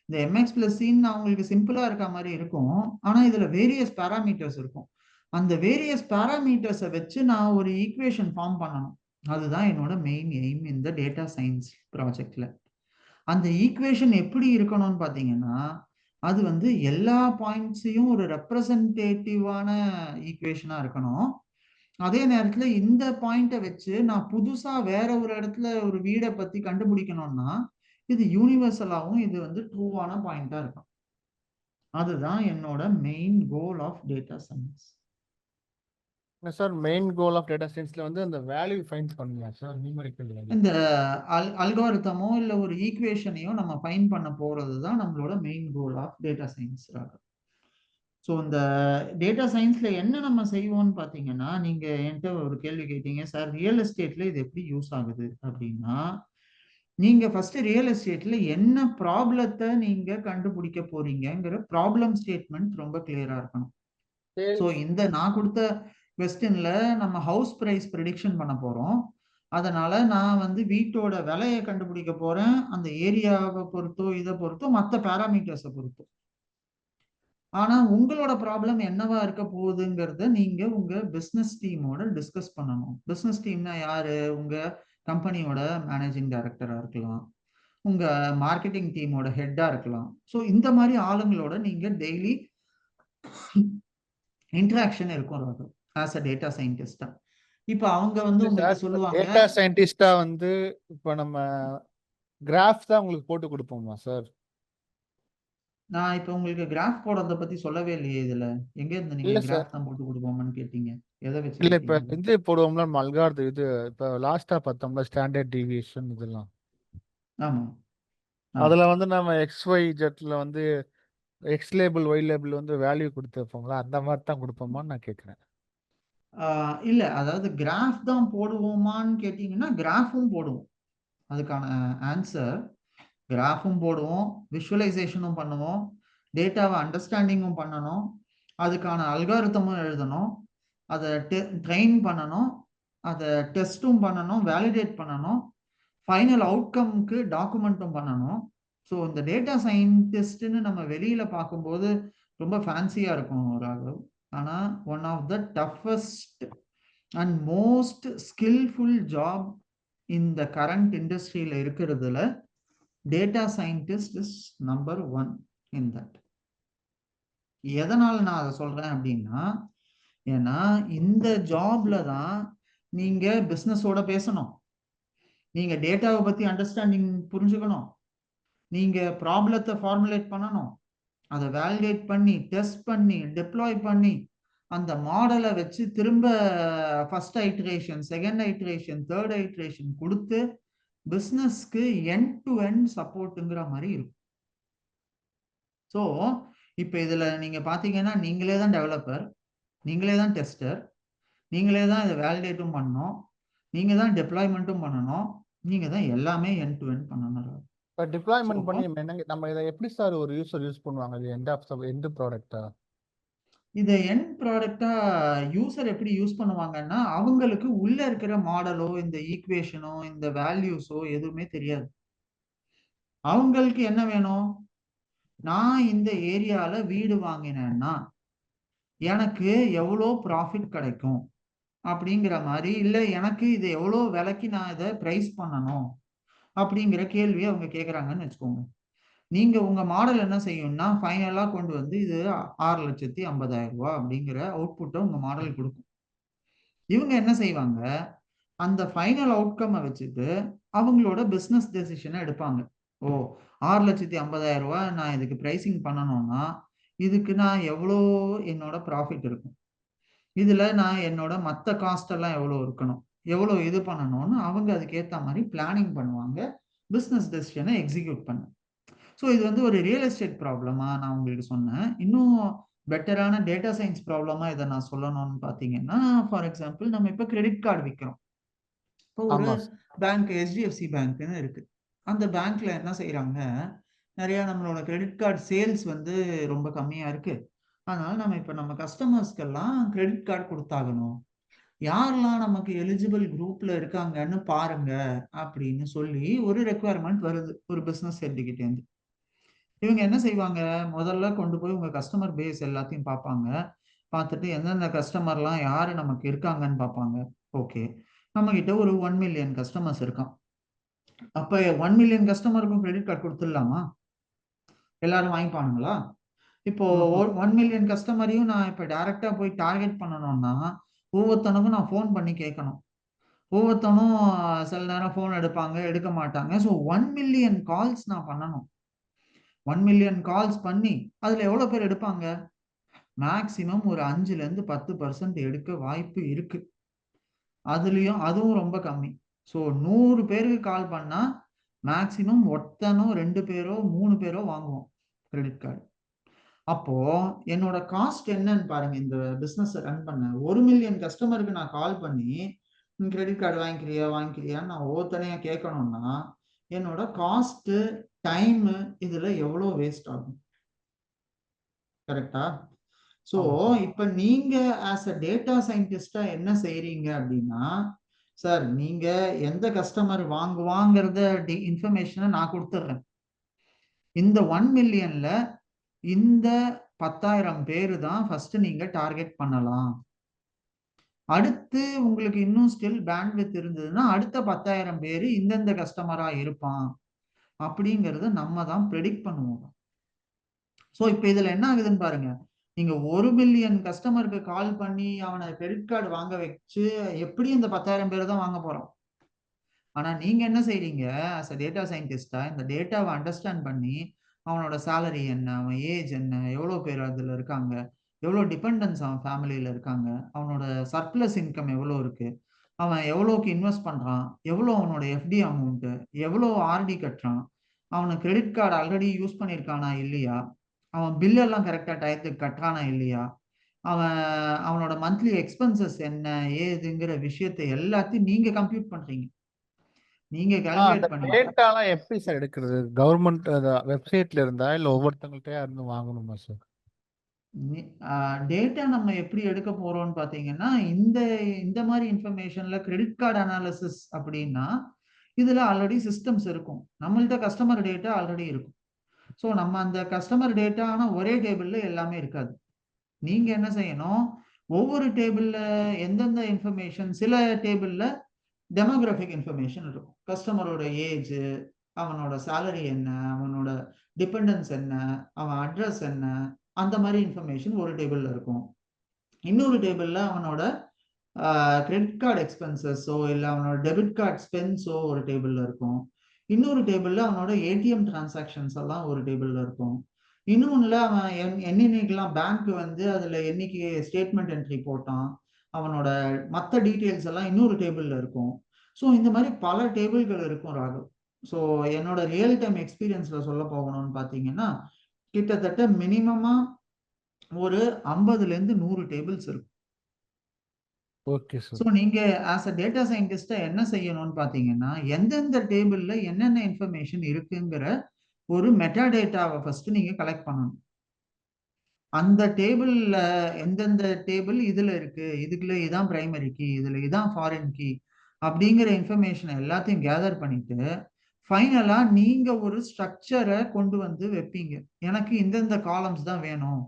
இந்த எம்எக்ஸ் பிளஸ் சின்னு அவங்களுக்கு சிம்பிளா இருக்க மாதிரி இருக்கும், ஆனா இதுல வேரியஸ் பேராமீட்டர்ஸ் இருக்கும். அந்த வேரியஸ் பேராமீட்டர்ஸை வச்சு நான் ஒரு ஈக்குவேஷன் ஃபார்ம் பண்ணணும். அதுதான் என்னோட மெயின் எய்ம் இந்த டேட்டா சயின்ஸ் ப்ராஜெக்ட்ல. அந்த ஈக்குவேஷன் எப்படி இருக்கணும்னு பாத்தீங்கன்னா, அது வந்து எல்லா பாயிண்ட்ஸையும் ஒரு ரெப்ரசன்டேட்டிவான ஈக்குவேஷனா இருக்கணும். அதே நேரத்துல இந்த பாயிண்ட்டை வச்சு நான் புதுசா வேற ஒரு இடத்துல ஒரு வீடை பத்தி கண்டுபிடிக்கணும்னா இது யூனிவர்சலாவும் இது வந்து ட்ரூவான பாயிண்டா இருக்கும். அதுதான் என்னோட main goal of data science. Sir main goal of data சயின்ஸ்ல வந்து அந்த வேல்யூ ஃபைண்ட் பண்ணுங்க சார், நியூமெரிக்கல் வேல்யூ. இந்த அல்காரிதமோ இல்ல ஒரு ஈக்குவேஷனையோ நம்ம ஃபைண்ட் பண்ண போறது தான் நம்மளோட main goal of data science. So இந்த டேட்டா சயின்ஸ்ல என்ன நம்ம செய்வோம்னு பாத்தீங்கன்னா, நீங்க என்கிட்ட ஒரு கேள்வி கேட்டீங்க, சார் ரியல் எஸ்டேட்ல இது எப்படி யூஸ் ஆகுது அப்படின்னா, நீங்க ஃபர்ஸ்ட் ரியல் எஸ்டேட்ல என்ன ப்ராப்ளத்தை நீங்க கண்டுபிடிக்க போறீங்கிற ப்ராப்ளம் ஸ்டேட்மெண்ட் ரொம்ப கிளியரா இருக்கணும். ஸோ இந்த நான் கொடுத்த கொஸ்டின்ல நம்ம ஹவுஸ் பிரைஸ் ப்ரெடிக்ஷன் பண்ண போறோம். அதனால நான் வந்து வீட்டோட விலையை கண்டுபிடிக்க போறேன், அந்த ஏரியாவை பொறுத்தோ இதை பொறுத்தோ மற்ற பேராமீட்டர்ஸை பொறுத்தோ. ஆனா உங்களோட ப்ராப்ளம் என்னவா இருக்க போகுதுங்கிறத நீங்க உங்க பிசினஸ் டீமோட டிஸ்கஸ் பண்ணணும். பிசினஸ் டீம்னா யாரு? உங்க கம்பெனியோட மேனேஜிங் டைரக்டரா இருக்கலாம், உங்க மார்க்கெட்டிங் டீமோட ஹெட்டா இருக்கலாம். ஸோ இந்த மாதிரி ஆளுங்களோட நீங்க டெய்லி இன்டராக்ஷன் இருக்கும் ஆஸ் அ டேட்டா சயின்டிஸ்டா. இப்ப அவங்க வந்து உங்களுக்கு சொல்லுவாங்க, டேட்டா சயின்டிஸ்டா வந்து இப்ப நம்ம கிராஃப் தான் உங்களுக்கு போட்டு கொடுப்போமா சார்? நான் இப்ப உங்களுக்கு கிராஃப் போடுறத பத்தி சொல்லவே இல்லையே இதுல. எங்க இருந்து நீங்க கிராஃப் தான் போட்டு கொடுப்போம்னு கேட்டீங்க? எதை வச்சு இல்ல இப்ப கேட்டீங்க? இது போடுவோம்ல அல்காரிதம், இது இப்ப லாஸ்டா பார்த்தோம்ல ஸ்டாண்டர்ட் டீவியேஷன் இதெல்லாம். ஆமா, அதுல வந்து நம்ம XYZல வந்து எக்ஸ் லேபிள் ஒய் லேபிள் வந்து வேல்யூ கொடுத்துருப்போங்களா, அந்த மாதிரி தான் கொடுப்போமான்னு நான் கேட்குறேன். இல்ல, அதாவது கிராஃப் தான் போடுவோமான்னு கேட்டீங்கன்னா கிராஃபும் போடுவோம். அதுக்கான ஆன்சர் கிராஃபும் போடுவோம், விஷுவலைசேஷனும் பண்ணுவோம், டேட்டாவை அண்டர்ஸ்டாண்டிங்கும் பண்ணணும், அதுக்கான அல்காரிதமும் எழுதணும், அதை ட்ரெயின் பண்ணணும், அதை டெஸ்ட்டும் பண்ணணும், வேலிடேட் பண்ணணும், ஃபைனல் அவுட்கம்க்கு டாக்குமெண்ட்டும் பண்ணணும். ஸோ இந்த டேட்டா சயின்டிஸ்ட்னு நம்ம வெளியில பார்க்கும்போது ரொம்ப ஃபேன்சியா இருக்கும் ராகவ். ஆனா one of the toughest and most skillful job இந்த கரண்ட் இண்டஸ்ட்ரியில இருக்கிறதுல data scientist is number 1 in that. எதனால நான் அதை சொல்றேன் அப்படின்னா, ஏன்னா இந்த ஜாப்ல தான் நீங்க பிசினஸோட பேசணும், நீங்க டேட்டாவை பத்தி அண்டர்ஸ்டாண்டிங் புரிஞ்சுக்கணும், நீங்க ப்ராப்ளத்தை ஃபார்முலேட் பண்ணணும், அதை வேலிடேட் பண்ணி டெஸ்ட் பண்ணி டெப்ளாய் பண்ணி அந்த மாடலை வச்சு திரும்ப first iteration, second iteration, third iteration கொடுத்து பிஸ்னஸ்க்கு எண்ட் டு எண்ட் சப்போர்ட்டுங்கிற மாதிரி இருக்கும். ஸோ இப்போ இதில் நீங்கள் பார்த்தீங்கன்னா நீங்களே தான் டெவலப்பர், நீங்களே தான் டெஸ்டர், நீங்களே தான் இதை வேலிடேட்டும் பண்ணணும், நீங்கள் தான் டெப்ளாய்மெண்ட்டும் பண்ணணும், நீங்கள் தான் எல்லாமே எண்ட் டு எண்ட் பண்ணணும். இப்போ டிப்ளாய்மெண்ட் பண்ணி நம்ம இதை எப்படி சார் ஒரு யூசர் யூஸ் பண்ணுவாங்க? இது எண்ட் ப்ராடக்டா? இதை எண்ட் ப்ராடக்டா யூசர் எப்படி யூஸ் பண்ணுவாங்கன்னா, அவங்களுக்கு உள்ள இருக்கிற மாடலோ இந்த ஈக்குவேஷனோ இந்த வேல்யூஸோ எதுவுமே தெரியாது. அவங்களுக்கு என்ன வேணும்? நான் இந்த ஏரியால வீடு வாங்கினேன்னா எனக்கு எவ்வளோ ப்ராஃபிட் கிடைக்கும் அப்படிங்கிற மாதிரி, இல்லை எனக்கு இது எவ்வளோ விலைக்கு நான் இதை ப்ரைஸ் பண்ணணும் அப்படிங்கிற கேள்வியை அவங்க கேட்குறாங்கன்னு வச்சுக்கோங்க. நீங்க உங்க மாடல் என்ன செய்யும்னா ஃபைனலா கொண்டு வந்து இது 6,50,000 ரூபாய் அப்படிங்கிற அவுட்புட்டை உங்க மாடல் கொடுக்கும். இவங்க என்ன செய்வாங்க, அந்த ஃபைனல் அவுட்கம் வச்சுட்டு அவங்களோட பிசினஸ் டெசிஷனை எடுப்பாங்க. ஓ, 6,50,000 ரூபாய் நான் இதுக்கு பிரைசிங் பண்ணணும்னா இதுக்கு நான் எவ்வளோ என்னோட ப்ராஃபிட் இருக்கும், இதுல நான் என்னோட மற்ற காஸ்ட் எல்லாம் எவ்வளோ இருக்கணும், எவ்வளோ இது பண்ணணும்னு அவங்க அதுக்கேற்ற மாதிரி பிளானிங் பண்ணுவாங்க, பிசினஸ் டெசிஷனை எக்ஸிக்யூட் பண்ண. ஸோ இது வந்து ஒரு ரியல் எஸ்டேட் ப்ராப்ளமா நான் உங்களுக்கு சொன்னேன். இன்னும் பெட்டரான டேட்டா சயின்ஸ் ப்ராப்ளமா இதை நான் சொல்லணும்னு பார்த்தீங்கன்னா, ஃபார் எக்ஸாம்பிள் நம்ம இப்போ கிரெடிட் கார்டு விற்கிறோம். இப்போ ஒரு பேங்க் HDFC பேங்க்னு இருக்கு. அந்த பேங்க்ல என்ன செய்யறாங்க, நிறைய நம்மளோட கிரெடிட் கார்டு சேல்ஸ் வந்து ரொம்ப கம்மியா இருக்கு. அதனால நம்ம இப்போ நம்ம கஸ்டமர்ஸ்க்கெல்லாம் கிரெடிட் கார்டு கொடுத்தாகணும், யாரெல்லாம் நமக்கு எலிஜிபிள் குரூப்ல இருக்காங்கன்னு பாருங்க அப்படின்னு சொல்லி ஒரு ரெக்குவயர்மெண்ட் வருது ஒரு பிசினஸ் ஹெட்கிட்ட இருந்து. இவங்க என்ன செய்வாங்க, முதல்ல கொண்டு போய் உங்க கஸ்டமர் பேஸ் எல்லாத்தையும் பார்ப்பாங்க. பார்த்துட்டு எந்தெந்த கஸ்டமர்லாம் யாரு நமக்கு இருக்காங்கன்னு பார்ப்பாங்க. ஓகே, நம்ம கிட்ட ஒரு 1 மில்லியன் கஸ்டமர்ஸ் இருக்கான். அப்ப 1 மில்லியன் கஸ்டமருக்கும் கிரெடிட் கார்டு கொடுத்துடலாமா? எல்லாரும் வாங்கிப்பானுங்களா? இப்போ 1 மில்லியன் கஸ்டமரையும் நான் இப்போ டைரக்டா போய் டார்கெட் பண்ணணும்னா ஒவ்வொருத்தனுக்கும் நான் ஃபோன் பண்ணி கேட்கணும். ஒவ்வொருத்தனும் சில நேரம் ஃபோன் எடுப்பாங்க, எடுக்க மாட்டாங்க. ஸோ 1 மில்லியன் கால்ஸ் நான் பண்ணணும். 1 மில்லியன் கால்ஸ் பண்ணி அதுல எவ்வளவு பேர் எடுப்பாங்க? மேக்சிமம் ஒரு 5% 10% எடுக்க வாய்ப்பு இருக்கு. அதுவும் ரொம்ப கம்மி. ஸோ 100 பேருக்கு கால் பண்ணா மேக்சிமம் ஒருத்தனோ 2 பேரோ 3 பேரோ வாங்குவோம் கிரெடிட் கார்டு. அப்போ என்னோட காஸ்ட் என்னன்னு பாருங்க. இந்த பிசினஸ் ரன் பண்ண 1 மில்லியன் கஸ்டமருக்கு நான் கால் பண்ணி கிரெடிட் கார்டு வாங்கிக்கிறியான்னு நான் ஒவ்வொருத்தனையா கேட்கணும்னா என்னோட காஸ்ட், டைம் இதுல எவ்வளவு வேஸ்ட் ஆகும். கரெக்டா? ஸோ இப்ப நீங்க ஆஸ் அ டேட்டா சயின்டிஸ்டா என்ன செய்றீங்க அப்படின்னா, சார் நீங்க எந்த கஸ்டமர் வாங்குவாங்கிறத இன்ஃபர்மேஷனை நான் கொடுத்துட்றேன். இந்த 1 மில்லியன்ல இந்த 10,000 பேரு தான் ஃபர்ஸ்ட் நீங்க டார்கெட் பண்ணலாம். அடுத்து உங்களுக்கு இன்னும் ஸ்டில் பேண்ட்வித் இருந்ததுன்னா அடுத்த 10,000 பேரு இந்தந்த கஸ்டமரா இருப்பான் அப்படிங்கறத நம்ம தான் ப்ரெடிக்ட் பண்ணுவோம். ஸோ இப்போ இதுல என்ன ஆகுதுன்னு பாருங்க. நீங்க 1 மில்லியன் கஸ்டமருக்கு கால் பண்ணி அவனை கிரெடிட் கார்டு வாங்க வச்சு எப்படி இந்த 10,000 பேர் தான் வாங்க போறோம். ஆனா நீங்க என்ன செய்றீங்க, ஆஸ் அ டேட்டா சயின்டிஸ்டா இந்த டேட்டாவை அண்டர்ஸ்டாண்ட் பண்ணி அவனோட சேலரி என்ன, அவன் ஏஜ் என்ன, எவ்வளவு பேர் அதுல இருக்காங்க, எவ்வளவு டிபெண்டன்ஸ் அவன் ஃபேமிலியில இருக்காங்க, அவனோட சர்ப்ளஸ் இன்கம் எவ்வளவு இருக்கு, அவன் எவ்வளவுக்கு இன்வெஸ்ட் பண்றான், எவ்வளவு அவனோட FD அமௌண்ட், எவ்வளவு RD கட்டுறான், அவனுக்கு கிரெடிட் கார்டு ஆல்ரெடி யூஸ் பண்ணியிருக்கானா இல்லையா, அவன் பில் எல்லாம் கரெக்டா டயத்துக்கு கட்டுறானா இல்லையா, அவனோட மந்த்லி எக்ஸ்பென்சஸ் என்ன ஏதுங்கிற விஷயத்தை எல்லாத்தையும் நீங்க கம்ப்யூட் பண்றீங்க. நீங்க கால்குலேட் பண்ணி டேட்டாலாம் எப்படி சார் எடுக்கிறது? கவர்மெண்ட் வெப்சைட்ல இருந்தா இல்ல ஒவ்வொருத்தங்கள்ட்டயா இருந்து வாங்கணுமா சார்? டேட்டா நம்ம எப்படி எடுக்க போறோம்னு பாத்தீங்கன்னா, இந்த மாதிரி இன்ஃபர்மேஷன்ல கிரெடிட் கார்டு அனாலிசிஸ் அப்படின்னா இதுல ஆல்ரெடி சிஸ்டம்ஸ் இருக்கும். நம்மள்ட்ட கஸ்டமர் டேட்டா ஆல்ரெடி இருக்கும். ஸோ நம்ம அந்த கஸ்டமர் டேட்டா ஆனா ஒரே டேபிள்ல எல்லாமே இருக்காது. நீங்க என்ன செய்யணும், ஒவ்வொரு டேபிள்ல எந்தெந்த இன்ஃபர்மேஷன், சில டேபிள்ல டெமோகிராஃபிக் இன்ஃபர்மேஷன் இருக்கும். கஸ்டமரோட ஏஜ், அவனோட சேலரி என்ன, அவனோட டிபெண்டன்ஸ் என்ன, அவன் அட்ரஸ் என்ன, அந்த மாதிரி இன்ஃபர்மேஷன் ஒரு டேபிள்ல இருக்கும். இன்னொரு டேபிள்ல அவனோட கிரெடிட் கார்டு எக்ஸ்பென்சஸோ இல்லை அவனோட டெபிட் கார்டு ஸ்பென்ஸோ ஒரு டேபிள்ல இருக்கும். இன்னொரு டேபிள்ல அவனோட ATM டிரான்சாக்ஷன்ஸ் எல்லாம் ஒரு டேபிள்ல இருக்கும். இன்னொன்னுல அவன் என்னைக்கெல்லாம் பேங்க் வந்து அதுல என்னைக்கு ஸ்டேட்மெண்ட் என்ட்ரி போட்டான், அவனோட மற்ற டீட்டெயில்ஸ் எல்லாம் இன்னொரு டேபிள்ல இருக்கும். ஸோ இந்த மாதிரி பல டேபிள்கள் இருக்கும் ராகு. ஸோ என்னோட ரியல் டைம் எக்ஸ்பீரியன்ஸ்ல சொல்ல போகணும்னு பார்த்தீங்கன்னா கிட்டத்தட்ட மினிமமா ஒரு 50ல இருந்து 100 டேபிள்ஸ் இருக்கும். Okay sir. ஸோ நீங்க ஆஸ் அ டேட்டா சயின்டிஸ்டா என்ன செய்யணும்னு பார்த்தீங்கன்னா, எந்தெந்த டேபிள்ல என்னென்ன இன்ஃபர்மேஷன் இருக்குங்கிற ஒரு மெட்டா டேட்டாவை ஃபர்ஸ்ட் நீங்க கலெக்ட் பண்ணணும். அந்த டேபிள்ல எந்தெந்த டேபிள் இதுல இருக்கு, இதுக்குள்ள இதான் பிரைமரி கீ, இதுல இதான் ஃபாரின் கீ அப்படிங்கிற இன்ஃபர்மேஷன் எல்லாத்தையும் கேதர் பண்ணிட்டு ஃபைனலா நீங்க ஒரு ஸ்ட்ரக்சரை கொண்டு வந்து வைப்பீங்க. எனக்கு இந்தந்த காலம்ஸ் தான் வேணும்,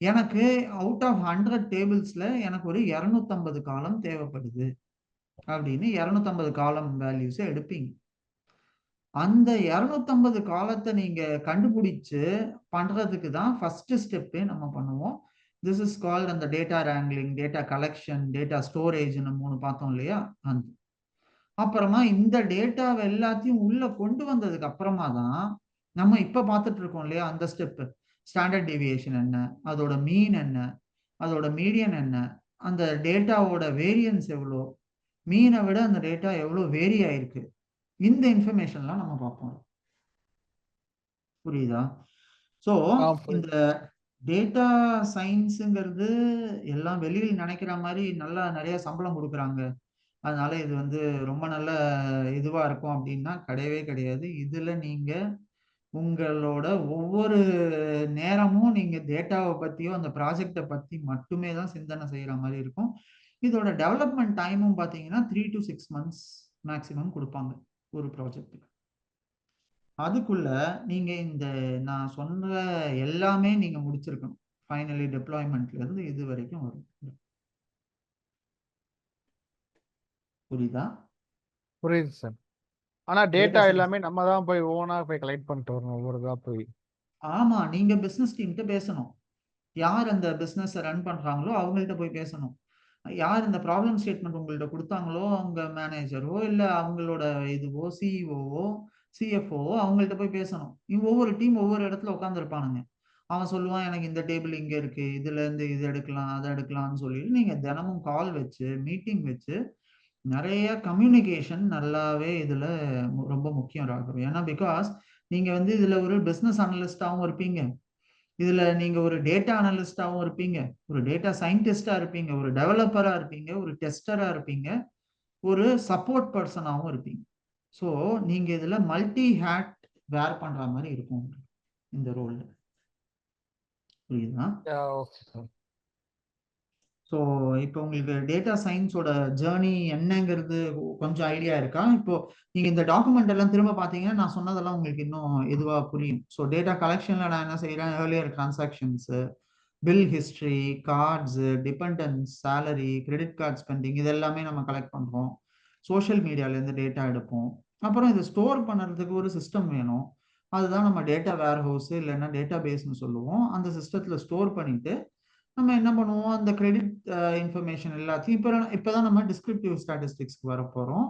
எனக்கு அவுட் ஆஃப் 100 டேபிள்ஸ்ல எனக்கு ஒரு 250 காலம் தேவைப்படுது அப்படின்னு 250 காலம் வேல்யூஸ் எடுப்பீங்க. அந்த 250 காலத்தை நீங்க கண்டுபிடிச்சு பண்றதுக்கு தான் ஃபர்ஸ்ட் ஸ்டெப்பே நம்ம பண்ணுவோம். திஸ் இஸ் கால்ட் அந்த டேட்டா ரேங்க்லிங், டேட்டா கலெக்ஷன், டேட்டா ஸ்டோரேஜ்னு 3 பார்த்தோம் இல்லையா? அந்த அப்புறமா இந்த டேட்டாவை எல்லாத்தையும் உள்ள கொண்டு வந்ததுக்கு அப்புறமா தான் நம்ம இப்ப பார்த்துட்டு இருக்கோம் இல்லையா அந்த ஸ்டெப். ஸ்டாண்டர்ட் டீவியேஷன் என்ன, அதோட மீன் என்ன, அதோட மீடியன் என்ன, அந்த டேட்டாவோட வேரியன்ஸ் எவ்வளோ, மீனை விட அந்த டேட்டா எவ்வளோ வேரி ஆயிருக்கு, இந்த இன்ஃபர்மேஷன்லாம் நம்ம பார்ப்போம். புரியுதா? ஸோ இந்த டேட்டா சயின்ஸுங்கிறது எல்லாம் வெளியில் நினைக்கிற மாதிரி நல்லா நிறைய சம்பளம் கொடுக்குறாங்க, அதனால இது வந்து ரொம்ப நல்ல இதுவா இருக்கும் அப்படின்னா கிடையவே கிடையாது. இதுல நீங்க உங்களோட ஒவ்வொரு நேரமும் நீங்க டேட்டாவை பத்தியோ அந்த ப்ராஜெக்டை பத்தி மட்டுமே தான் சிந்தனை செய்யற மாதிரி இருக்கும். இதோட டெவலப்மெண்ட் டைமும் பார்த்தீங்கன்னா 3 to 6 months மேக்சிமம் கொடுப்பாங்க ஒரு ப்ராஜெக்ட்டுக்கு. அதுக்குள்ள நீங்க இந்த நான் சொன்ன எல்லாமே நீங்க முடிச்சிருக்கணும். ஃபைனலி டெப்ளாய்மெண்ட்ல இருந்து இது வரைக்கும் வரும். புரியுதா? புரியுது சார். ஆனா டேட்டா எல்லாமே நம்ம தான் போய் ஓனா போய் கலெக்ட் பண்ணிட்டு வரணும் ஒவ்வொரு இதா போய். ஆமா, நீங்க பிசினஸ் டீம்கிட்ட பேசணும். யார் அந்த பிசினஸ் ரன் பண்றாங்களோ அவங்கள்ட்ட போய் பேசணும். யார் இந்த ப்ராப்ளம் ஸ்டேட்மெண்ட் உங்கள்ட்ட கொடுத்தாங்களோ அவங்க மேனேஜரோ இல்ல அவங்களோட இதுவோ சிஇஓவோ சிஎஃப்ஓ அவங்கள்ட்ட போய் பேசணும். ஒவ்வொரு டீம் ஒவ்வொரு இடத்துல உட்காந்துருப்பானுங்க. அவன் சொல்லுவான் எனக்கு இந்த டேபிள் இங்க இருக்கு, இதுல இருந்து இது எடுக்கலாம் அதை எடுக்கலாம்னு சொல்லிட்டு நீங்க தினமும் கால் வச்சு மீட்டிங் வச்சு நிறைய கம்யூனிகேஷன் நல்லாவே இதுல ரொம்ப முக்கியம் ராகவ். ஏன்னா பிகாஸ் நீங்க வந்து இதுல ஒரு பிசினஸ் அனலிஸ்டாவும் இருப்பீங்க, இதுல நீங்க ஒரு டேட்டா அனலிஸ்டாவும் இருப்பீங்க, ஒரு டேட்டா சயின்டிஸ்டா இருப்பீங்க, ஒரு டெவலப்பரா இருப்பீங்க, ஒரு டெஸ்டரா இருப்பீங்க, ஒரு சப்போர்ட் பர்சனாவும் இருப்பீங்க. ஸோ நீங்க இதுல மல்டி ஹேட் வேர் பண்ற மாதிரி இருக்கும் இந்த ரோல்ல. புரியுதா? Okay sir. ஸோ இப்போ உங்களுக்கு டேட்டா சயின்ஸோட ஜேர்னி என்னங்கிறது கொஞ்சம் ஐடியா இருக்கா? இப்போ நீங்க இந்த டாக்குமெண்ட் எல்லாம் திரும்ப பார்த்தீங்கன்னா நான் சொன்னதெல்லாம் உங்களுக்கு இன்னும் இதுவா புரியும். ஸோ டேட்டா கலெக்ஷன்ல நான் என்ன செய்யறேன், earlier transactions, bill history, cards, dependence, salary, credit card spending, இது எல்லாமே நம்ம கலெக்ட் பண்றோம். சோஷியல் மீடியாலேருந்து டேட்டா எடுப்போம். அப்புறம் இதை ஸ்டோர் பண்ணுறதுக்கு ஒரு சிஸ்டம் வேணும். அதுதான் நம்ம டேட்டா வேர் ஹவுஸ் இல்லைன்னா டேட்டா பேஸ்ன்னு சொல்லுவோம். அந்த சிஸ்டத்தில் ஸ்டோர் பண்ணிட்டு நம்ம என்ன பண்ணுவோம், அந்த கிரெடிட் இன்ஃபர்மேஷன் எல்லாத்தையும் இப்போதான் நம்ம டிஸ்கிரிப்டிவ் ஸ்டாட்டிஸ்டிக்ஸ்க்கு வர போகிறோம்.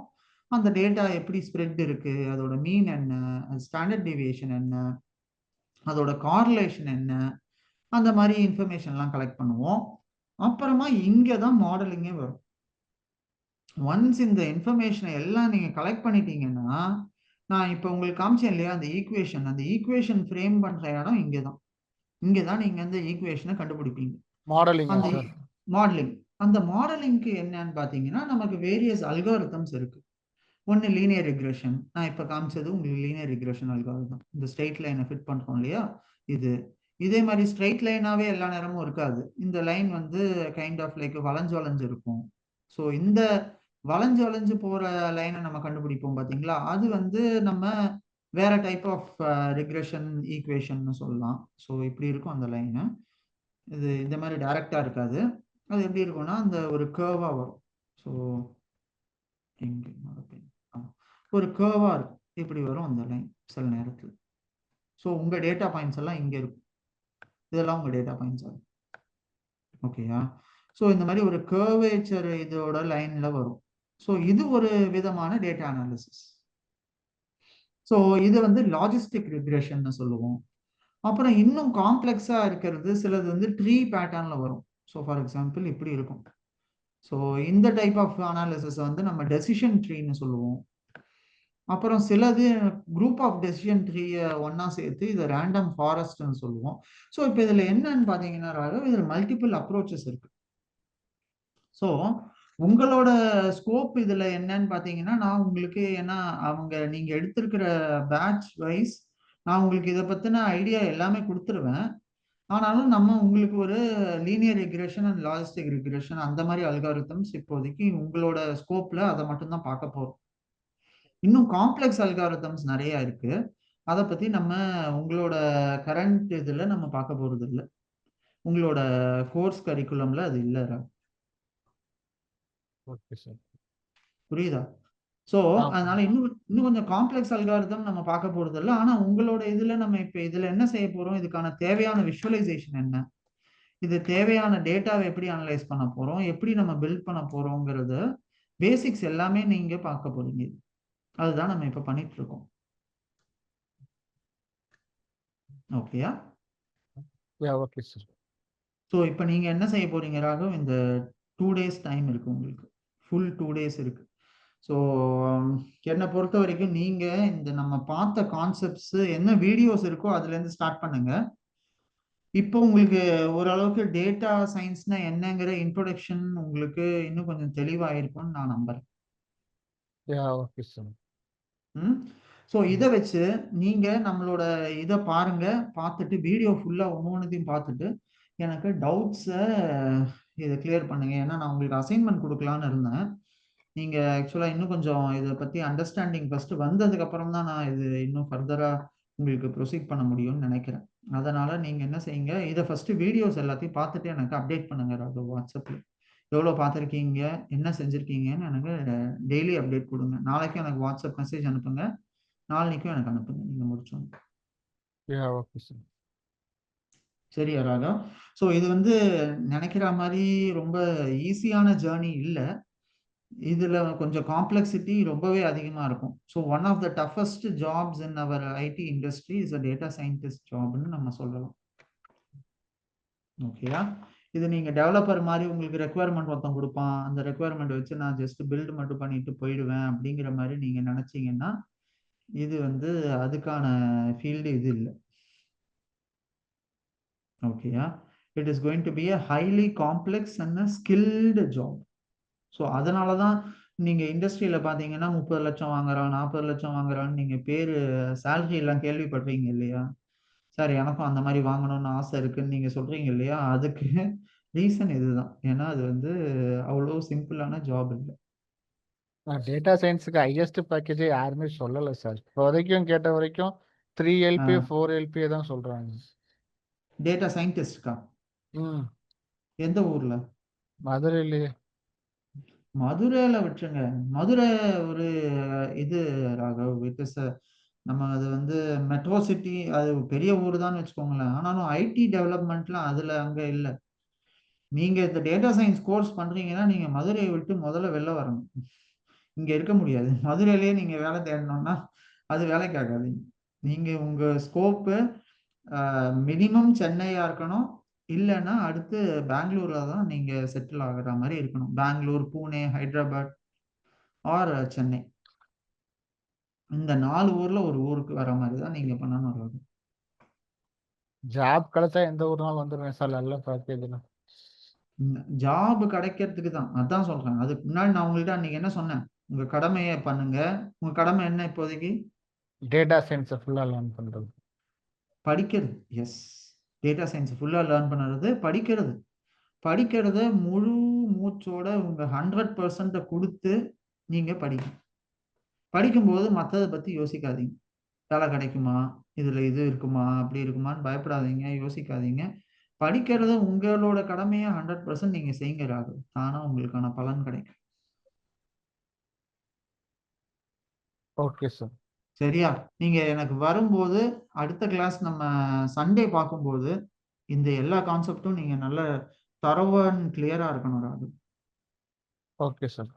அந்த டேட்டா எப்படி ஸ்ப்ரெட் இருக்கு, அதோட மீன் என்ன, ஸ்டாண்டர்ட் டிவியேஷன் என்ன, அதோட கார்லேஷன் என்ன, அந்த மாதிரி இன்ஃபர்மேஷன்லாம் கலெக்ட் பண்ணுவோம். அப்புறமா இங்கே தான் மாடலிங்கே வரும். ஒன்ஸ் இந்த இன்ஃபர்மேஷனை எல்லாம் நீங்க கலெக்ட் பண்ணிட்டீங்கன்னா, நான் இப்போ உங்களுக்கு காமிச்சேன் இல்லையா அந்த ஈக்குவேஷன், அந்த ஈக்குவேஷன் ஃப்ரேம் பண்ற இடம் இங்கதான். இங்கதான் நீங்க அந்த ஈக்குவேஷனை கண்டுபிடிப்பீங்க. அந்த மாடலிங், அந்த மாடலிங்க்கு என்னன்னு பாத்தீங்கன்னா நமக்கு வேரியஸ் அல்காரிதம்ஸ் இருக்கு. ஒன்னு லீனியர் ரிக்ரெஷன், நான் இப்ப காமிச்சது உங்களுக்கு லீனியர் ரிக்ரெஷன் அல்காரிதம். இந்த ஸ்ட்ரெயிட் லைனை ஃபிட் பண்றோம் இல்லையா, இது இதே மாதிரி ஸ்ட்ரெயிட் லைனாவே எல்லா நேரமும் இருக்காது. இந்த லைன் வந்து கைண்ட் ஆஃப் லைக் வளைஞ்சு வளைஞ்சு இருக்கும். ஸோ இந்த வளைஞ்சு வளைஞ்சு போற லைனை நம்ம கண்டுபிடிப்போம் பாத்தீங்களா, அது வந்து நம்ம வேற டைப் ஆஃப் ரிக்ரெஷன் ஈக்குவேஷன் சொல்லலாம். ஸோ இப்படி இருக்கும் அந்த லைனு. இது இந்த மாதிரி டைரக்டா இருக்காது. அது எப்படி இருக்கும்னா அந்த ஒரு கர்வா வரும். ஸோ ஒரு கர்வா இருக்கும், இப்படி வரும் அந்த லைன் சில நேரத்தில். ஸோ உங்க டேட்டா பாயிண்ட்ஸ் எல்லாம் இங்க இருக்கும், இதெல்லாம் உங்க டேட்டா பாயிண்ட்ஸ் ஆகும். ஓகேயா? ஸோ இந்த மாதிரி ஒரு கர்வேச்சர் இதோட லைன்ல வரும். ஸோ இது ஒரு விதமான டேட்டா அனாலிசிஸ். ஸோ இது வந்து லாஜிஸ்டிக் ரிக்ரெஷன் சொல்லுவோம். அப்புறம் இன்னும் காம்ப்ளெக்ஸா இருக்கிறது சிலது வந்து ட்ரீ பேட்டர்ன்ல வரும். ஸோ ஃபார் எக்ஸாம்பிள் இப்படி இருக்கும். ஸோ இந்த டைப் ஆஃப் அனாலிசிஸ் வந்து நம்ம டெசிஷன் ட்ரீன்னு சொல்லுவோம். அப்புறம் சிலது குரூப் ஆஃப் டெசிஷன் ட்ரீயை ஒன்னா சேர்த்து இதை ரேண்டம் ஃபாரஸ்ட்னு சொல்லுவோம். ஸோ இப்போ இதுல என்னன்னு பாத்தீங்கன்னா இதுல மல்டிபிள் அப்ரோச்சஸ் இருக்கு. ஸோ உங்களோட ஸ்கோப் இதுல என்னன்னு பாத்தீங்கன்னா நான் உங்களுக்கு, ஏன்னா நீங்க எடுத்திருக்கிற பேட்ச் வைஸ் நான் உங்களுக்கு இதை பத்தின ஐடியா எல்லாமே கொடுத்துருவேன். ஆனாலும் நம்ம உங்களுக்கு ஒரு linear regression and logistic regression அந்த மாதிரி அல்காரிதம்ஸ் இப்போதைக்கு உங்களோட ஸ்கோப்ல அதை மட்டும்தான் பார்க்க போறோம். இன்னும் காம்ப்ளெக்ஸ் அல்காரிதம்ஸ் நிறைய இருக்கு. அதை பத்தி நம்ம உங்களோட கரண்ட் இதுல நம்ம பார்க்க போறது இல்லை. உங்களோட கோர்ஸ் கரிக்குலம்ல அது இல்லை. Okay sir. புரியுதா? ஸோ அதனால இன்னும் கொஞ்சம் காம்ப்ளெக்ஸ் அல்காரிதம் நம்ம பார்க்க போறது இல்லை. ஆனா உங்களோட இதுல நம்ம இப்ப இதுல என்ன செய்ய போறோம், இதுக்கான தேவையான விஷுவலைசேஷன் என்ன, இது தேவையான டேட்டாவை எப்படி அனலைஸ் பண்ண போறோம், எப்படி நம்ம பில்ட் பண்ண போறோங்கிறது பேசிக்ஸ் எல்லாமே நீங்க பார்க்க போறீங்க. அதுதான் நம்ம இப்ப பண்ணிட்டு இருக்கோம். ஓகேயா? Okay sir. ஸோ இப்போ நீங்க என்ன செய்ய போறீங்க ராகவ், இந்த 2 days டைம் இருக்கு உங்களுக்கு, ஃபுல் 2 days இருக்கு. ஸோ என்னை பொறுத்த வரைக்கும் நீங்க இந்த நம்ம பார்த்த கான்செப்ட்ஸ் என்ன வீடியோஸ் இருக்கோ அதுல இருந்து ஸ்டார்ட் பண்ணுங்க. இப்போ உங்களுக்கு ஓரளவுக்கு டேட்டா சயின்ஸ்னா என்னங்கிற இன்ட்ரோடக்ஷன் உங்களுக்கு இன்னும் கொஞ்சம் தெளிவாயிருக்கும்னு நான் நம்புறேன். Okay sir. ஸோ இதை வச்சு நீங்க நம்மளோட இதை பாருங்க, பார்த்துட்டு வீடியோ ஃபுல்லா ஒவ்வொன்றையும் பார்த்துட்டு எனக்கு டவுட்ஸை இதை கிளியர் பண்ணுங்க. ஏன்னா நான் உங்களுக்கு அசைன்மெண்ட் கொடுக்கலான்னு இருந்தேன். நீங்க ஆக்சுவலா இன்னும் கொஞ்சம் இதை பத்தி அண்டர்ஸ்டாண்டிங் ஃபர்ஸ்ட் வந்ததுக்கு அப்புறம் தான் நான் இது இன்னும் ஃபர்தரா உங்களுக்கு ப்ரொசீட் பண்ண முடியும்னு நினைக்கிறேன். அதனால நீங்க என்ன செய்யுங்க, இதை ஃபர்ஸ்ட் வீடியோஸ் எல்லாத்தையும் பார்த்துட்டு எனக்கு அப்டேட் பண்ணுங்க ராகவ். வாட்ஸ்அப்ல எவ்வளோ பார்த்துருக்கீங்க, என்ன செஞ்சுருக்கீங்கன்னு எனக்கு டெய்லி அப்டேட் கொடுங்க. நாளைக்கும் எனக்கு வாட்ஸ்அப் மெசேஜ் அனுப்புங்க, நாளைக்கும் எனக்கு அனுப்புங்க நீங்க முடிச்சோம். Okay sir. சரியா ராகவ்? ஸோ இது நினைக்கிற மாதிரி ரொம்ப ஈஸியான ஜேர்னி இல்லை. இதுல கொஞ்சம் காம்ப்ளெக்சிட்டி ரொம்பவே அதிகமா இருக்கும். So one of the toughest jobs in our IT industry is a data scientist ஜாப்னு நம்ம சொல்லலாம். ஓகேயா? இது நீங்க டெவலப்பர் மாதிரி உங்களுக்கு ரெக்குவயர்மெண்ட் ஒருத்தன் கொடுப்பான், அந்த ரெக்குவயர்மெண்ட் வச்சு நான் ஜஸ்ட் பில்டு மட்டும் பண்ணிட்டு போயிடுவேன் அப்படிங்கிற மாதிரி நீங்க நினைச்சீங்கன்னா இது அதுக்கான ஃபீல்டு இது இல்லை. ஓகேயா? It is going to be a highly complex and a skilled job. So அதனால தான் நீங்கள் இண்டஸ்ட்ரியில் பார்த்தீங்கன்னா 30 லட்சம் வாங்குறான், 40 லட்சம் வாங்குறான்னு நீங்கள் சேலரி எல்லாம் கேள்விப்படுறீங்க இல்லையா? சார் எனக்கும் அந்த மாதிரி வாங்கணும்னு ஆசை இருக்குன்னு நீங்கள் சொல்கிறீங்க இல்லையா? அதுக்கு ரீசன் இதுதான். ஏன்னா அது அவ்வளோ சிம்பிளான ஜாப் இல்லை. டேட்டா சயின்ஸுக்கு ஹையஸ்ட் பேக்கேஜே யாருமே சொல்லலை சார். இப்போ வரைக்கும் கேட்ட வரைக்கும் 3 LP 4 LP தான் சொல்றாங்க. டேட்டா சயின்டிஸ்ட்கா? எந்த ஊர்ல? மதுரையிலேயே. மதுரையில விட்டுருங்க. மதுரை ஒரு இது ராகவ், இட் இஸ் நம்ம அது மெட்ரோ சிட்டி, அது பெரிய ஊர் தான் வச்சுக்கோங்களேன். ஆனாலும் ஐடி டெவலப்மெண்ட்லாம் அதுல அங்க இல்லை. நீங்க இந்த டேட்டா சயின்ஸ் கோர்ஸ் பண்றீங்கன்னா நீங்க மதுரையை விட்டு முதல்ல வெளில வரணும். இங்க இருக்க முடியாது. மதுரையிலேயே நீங்க வேலை தேடணும்னா அது வேலைக்கு ஆகாது. நீங்க உங்க ஸ்கோப்பு மினிமம் சென்னையா இருக்கணும், இல்லைன்னா அடுத்து பெங்களூர்ல தான் நீங்க செட்டில் ஆகுற மாதிரி இருக்கணும். பெங்களூர், பூனே, ஹைதராபாத் ஆர் சென்னை, இந்த 4 ஊர்ல ஒரு ஊருக்கு வர மாதிரி தான் நீங்க பண்ணணும். ஜாப் கிடைச்சா எந்த ஊர்னாலும் வந்துடுவேன் சார், நல்ல பேக்கேஜ்ல. ஜாப் கிடைக்கிறதுக்கு தான் அதான் சொல்றேன். அதுக்கு முன்னாடி நான் உங்கள்கிட்ட அன்னைக்கு என்ன சொன்னேன், உங்க கடமையை பண்ணுங்க. உங்க கடமை என்ன இப்போதைக்கு? டேட்டா சயின்ஸை ஃபுல்லாக லேர்ன் பண்ணுறது, படிக்கிறது. எஸ், டேட்டா சயின்ஸ் ஃபுல்லா லேர்ன் பண்ணுறது, படிக்கிறது. படிக்கிறத முழு மூச்சோட உங்க 100% கொடுத்து நீங்க படிங்க. படிக்கும்போது மற்றதை பத்தி யோசிக்காதீங்க. வேலை கிடைக்குமா, இதுல இது இருக்குமா, அப்படி இருக்குமான்னு பயப்படாதீங்க, யோசிக்காதீங்க. படிக்கிறத உங்களோட கடமையை 100% நீங்க செய்யுங்க ராகுல். தானா உங்களுக்கான பலன் கிடைக்கும். Okay sir. சரியா? நீங்க எனக்கு வரும்போது அடுத்த கிளாஸ் நம்ம சண்டே பார்க்கும்போது இந்த எல்லா கான்செப்டும் நீங்க நல்ல தரவன் கிளியரா இருக்கணும் ராகுல். Okay sir.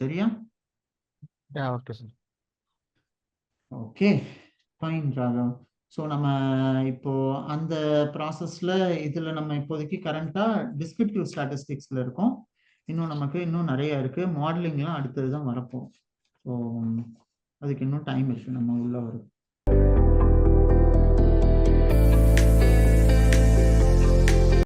சரியா? Okay sir. Okay, fine Raghav. So நம்ம இப்போ அந்த ப்ராசஸ்ல இதுல நம்ம இப்போதைக்கு கரண்டா டிஸ்கிரிப்டிவ் ஸ்டாட்டிஸ்டிக்ஸ்ல இருக்கோம். இன்னும் நமக்கு இன்னும் நிறைய இருக்கு. மாடலிங்லாம் அடுத்தது தான் வரப்போம். ஸோ அதுக்கு இன்னும் டைம் இருக்கு நம்ம உள்ள வரும்.